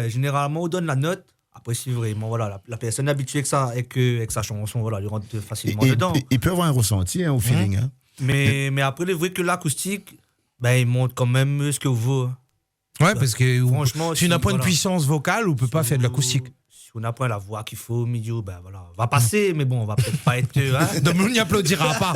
on donne la note. Après, si vraiment, voilà, la personne est habituée avec sa chanson, voilà, il rentre facilement dedans. Il peut avoir un ressenti, au feeling. Hein. Mais après, il est vrai que l'acoustique, ben, il montre quand même ce que vous voulez. Ouais, parce que franchement, si on n'a pas une puissance vocale, on ne peut pas faire de l'acoustique. Si on n'a pas la voix qu'il faut au milieu, ben voilà, on va passer, mais bon, on va peut-être pas être. Hein. Donc, on n'y applaudira pas.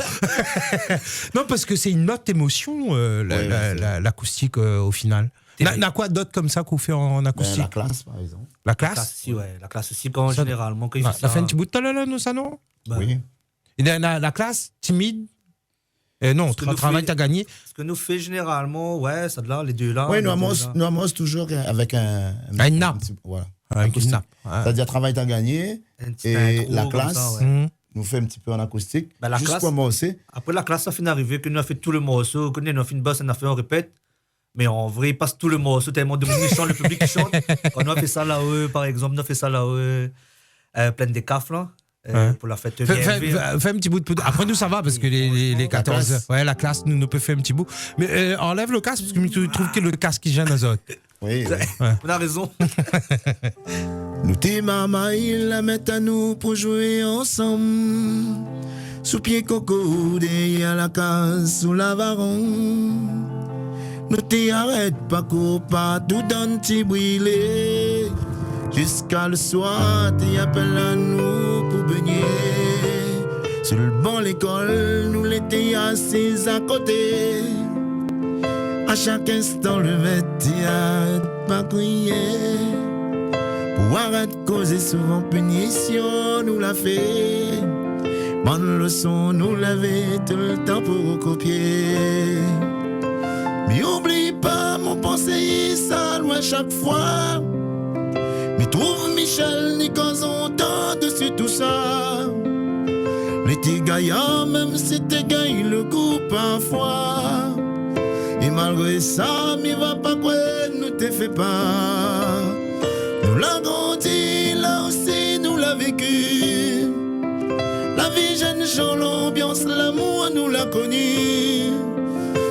Non, parce que c'est une autre émotion, l'acoustique, au final. N'a quoi d'autre comme ça qu'on fait en acoustique? La classe, par exemple. La classe? La classe aussi, quand généralement. Quand il fait ça fait un petit bout de temps, là, nous, ça, non? Oui. Et la classe, timide? Non, travail, t'as gagné. Ce que nous fait généralement, ça de là, les deux là. Oui, nous amorce toujours avec une nappe. Voilà. Avec une nappe. C'est-à-dire, travail, t'as gagné. Et la classe, nous fait un petit peu en acoustique. Juste pour amorcer. Après la classe, ça finit d'arriver, que nous a fait tout le morceau, que nous a fait une basse, on répète. Mais en vrai, il passe tout le morceau, tellement de monde chante, le public qui chante. Quand on a fait ça là-haut, par exemple, on a fait ça là-haut, plein de cafs là. Pour la fête. Fais un petit bout de. Après, nous, ça va parce que les 14. La classe, nous peut faire un petit bout. Mais enlève le casque parce que tu trouves que le casque qui gêne aux autres. Oui. On a raison. Nous Tes mamas, ils la mettent à nous pour jouer ensemble. Sous pied coco, derrière la case, sous la varon. Nous t'y arrête pas, cours pas, tout dans t'y brûler. Jusqu'à le soir, t'y appelles à nous pour baigner. Sur le banc l'école, nous l'étions assis à côté. À chaque instant, le métier pas crier. Pour arrêter de causer souvent punition, nous l'a fait. Bonne leçon, nous l'avait tout le temps pour copier. Mais oublie pas, mon conseiller, ça loin chaque fois. Mais trouve Michel, ni cause on tend dessus tout ça. Les petits gaillards, même si t'es gagne le coup parfois. Et malgré ça, m'y va pas quoi, nous t'es fait pas. Nous l'a grandi, là aussi nous l'a vécu. La vie jeune gens, l'ambiance, l'amour, nous l'a connu.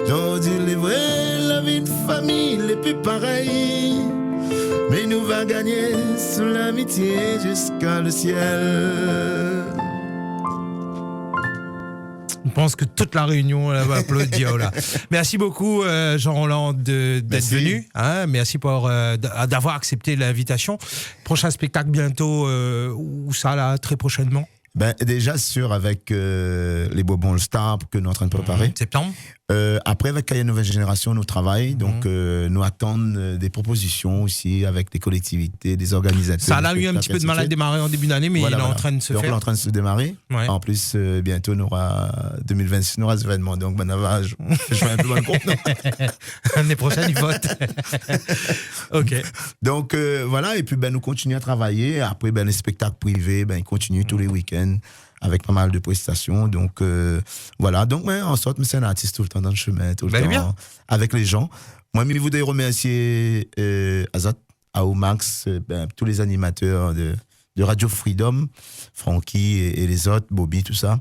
J'en dis les vrais, la vie de famille, les plus pareils. Mais nous va gagner sous l'amitié jusqu'à le ciel. Je pense que toute la réunion va applaudir là. Merci beaucoup Jean-Roland d'être venu. Hein, merci d'avoir accepté l'invitation. Prochain spectacle bientôt, où ça là, très prochainement? Déjà sûr avec les Bobons le Star que nous sommes en train de préparer. Septembre. Après avec Cahiers Nouvelle Génération nous travaillons, donc nous attendons des propositions aussi avec des collectivités, des organisateurs. Ça a eu un petit peu de mal à démarrer en début d'année, mais il est en train de se faire. Il est en train de se démarrer. Ouais. En plus bientôt nous aura 2026 nous aura ce événement, donc je fais un peu mal compte. L'année prochaine il vote. Ok. Donc voilà, et puis nous continuons à travailler. Après les spectacles privés ils continuent tous les week-ends avec pas mal de prestations. Donc voilà, donc en sorte, c'est un artiste tout le temps dans le chemin, tout le temps bien. Avec les gens. Moi, je voudrais remercier Azot, Aomax, tous les animateurs de Radio Freedom, Francky et les autres, Bobby, tout ça.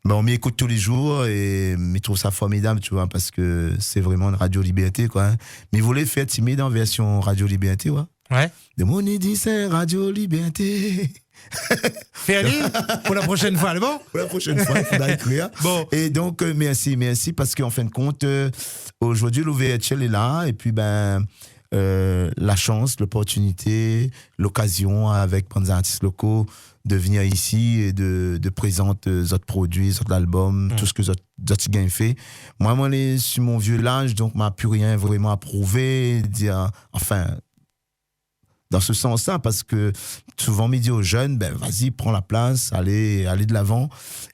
On m'y écoute tous les jours et je trouve ça formidable, tu vois, parce que c'est vraiment une Radio Liberté, quoi. Mais ils voulaient faire timide en version Radio Liberté, ouais. De mon dit c'est Radio Liberté. Fais aller pour la prochaine fois, le bon? Pour la prochaine fois, il faudra écrire. Bon. Et donc, merci, parce qu'en fin de compte, aujourd'hui, l'OVHL est là, et puis, la chance, l'opportunité, l'occasion avec des artistes locaux de venir ici et de présenter d'autres produits, d'autres albums, tout ce que d'autres gagnent fait. Moi, sur mon vieux âge, donc, je n'ai plus rien vraiment à prouver, dire, enfin, dans ce sens-là, parce que souvent, me dit aux jeunes, vas-y, prends la place, allez de l'avant.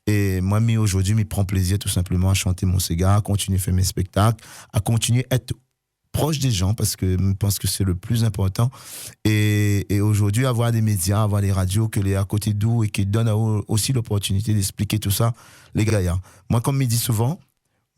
Et moi, aujourd'hui, je prends plaisir tout simplement à chanter mon cigare, à continuer à faire mes spectacles, à continuer à être proche des gens, parce que je pense que c'est le plus important. Et aujourd'hui, avoir des médias, avoir des radios qui sont à côté d'où et qui donnent aussi l'opportunité d'expliquer tout ça, les gars. Moi, comme je dis souvent,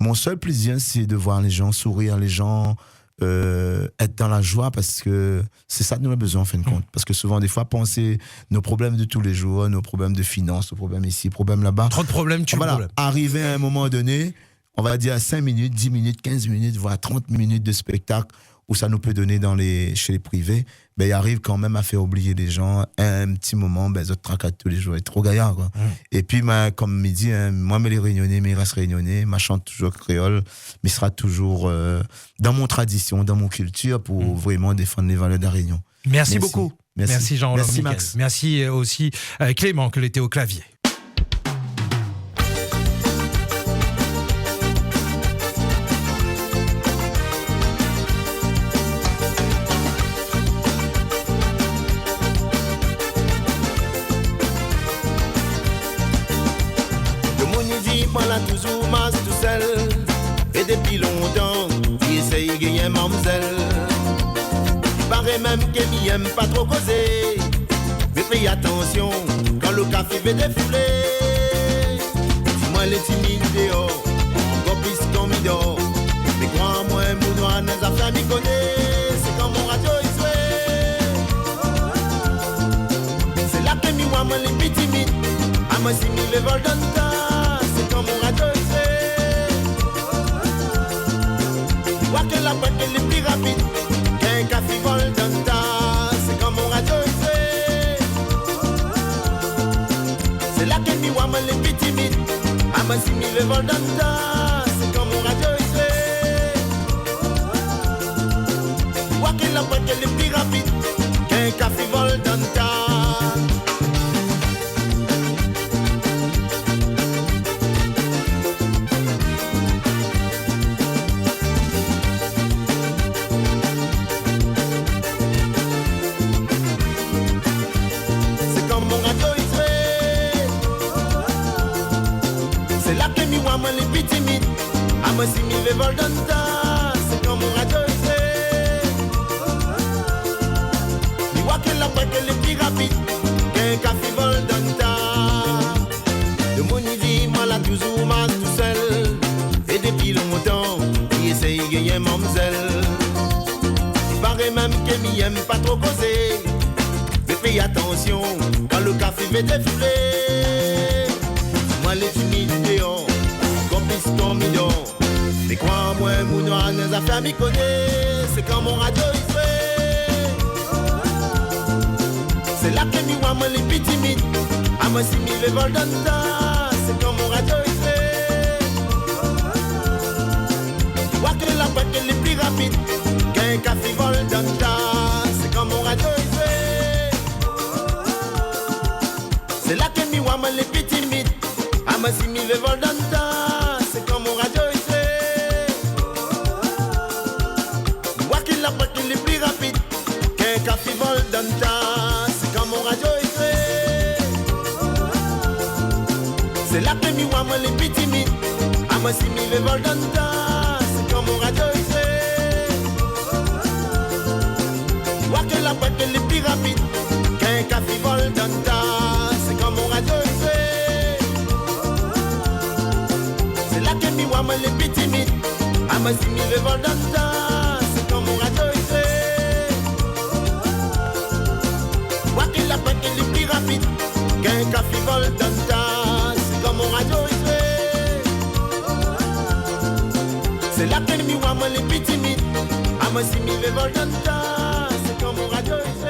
mon seul plaisir, c'est de voir les gens sourire, les gens être dans la joie, parce que c'est ça que nous avons besoin en fin de compte. Parce que souvent, des fois, penser nos problèmes de tous les jours, nos problèmes de finances, nos problèmes ici, problèmes là-bas. Trop de problèmes, problème. Arriver à un moment donné, on va dire 5 minutes, 10 minutes, 15 minutes, voire 30 minutes de spectacle où ça nous peut donner chez les privés, il arrive quand même à faire oublier les gens un petit moment, ils autres tracatent tous les jours, trop gaillard, quoi. Et puis, comme il dit, moi, les réunionnais, mais il reste réunionnais, je chante toujours créole, mais il sera toujours dans mon tradition, dans mon culture, pour vraiment défendre les valeurs de la Réunion. Merci beaucoup. Merci Jean-Roland. Merci Max. Merci aussi Clément, que l'était au clavier. Toujours masse tout seul. Et depuis longtemps, il essaye de gagner mademoiselle. Il paraît même qu'elle n'aime pas trop causer. Mais fais attention quand le café va défouler. Dis-moi les timides dehors, encore plus qu'on m'y dort. Mais crois-moi, mon noir, les affaires m'y connaissent. C'est quand mon radio est souhait. C'est là que moi, les plus timides. À moi, si les vols d'un tas. Mon radio fait. Tu vois que la boîte est plus rapide qu'un café vol dans ta. C'est comme mon radio fait. moi les petits mythes. À ma simile vol d'anta, c'est comme mon radio ici. Quoi qu'il a pas qu'elle est plus rapide qu'un café vol d'anta. Moi les petits mythes, à moi si mi vol d'anta, c'est comme mon radio ici. Mi voit qu'elle a pas qu'elle est plus rapide qu'un café vol d'anta. De mon idée, moi là toujours masse tout seul. Et depuis longtemps, il essaye de gagner mademoiselle. Il paraît même qu'elle m'y aime pas trop causer. Mais fais attention quand le café va défouler. Moi les timides dehors. Mais crois-moi, mon noir, les affaires m'y connaît. C'est quand mon radio il fait. C'est là que m'y voit moi les petits mythes. À moi si m'y vais vol d'anta. C'est quand mon radio il fait. Tu vois que la boîte elle est plus rapide qu'un café vol d'anta. C'est quand mon radio il fait. C'est là que m'y voit moi les petits mythes. À moi si m'y vais vol d'anta. Café vol d'anta, c'est quand mon radio est fait. C'est là que m'y voit moi les petits mythes. À moi si m'y vais vol d'anta, c'est quand mon radio est fait. Tu vois que la boîte elle est plus rapide qu'un café vol d'anta, c'est quand mon radio est fait. C'est là que m'y voit moi les petits mythes. À moi si m'y vais vol d'anta, c'est quand mon radio est fait. La boîte elle est plus rapide qu'un café vol d'anta. C'est comme mon radio il fait. C'est là qu'elle m'y voit moi les petits mythes. À moi si m'y vais vol d'anta. C'est comme mon radio il fait.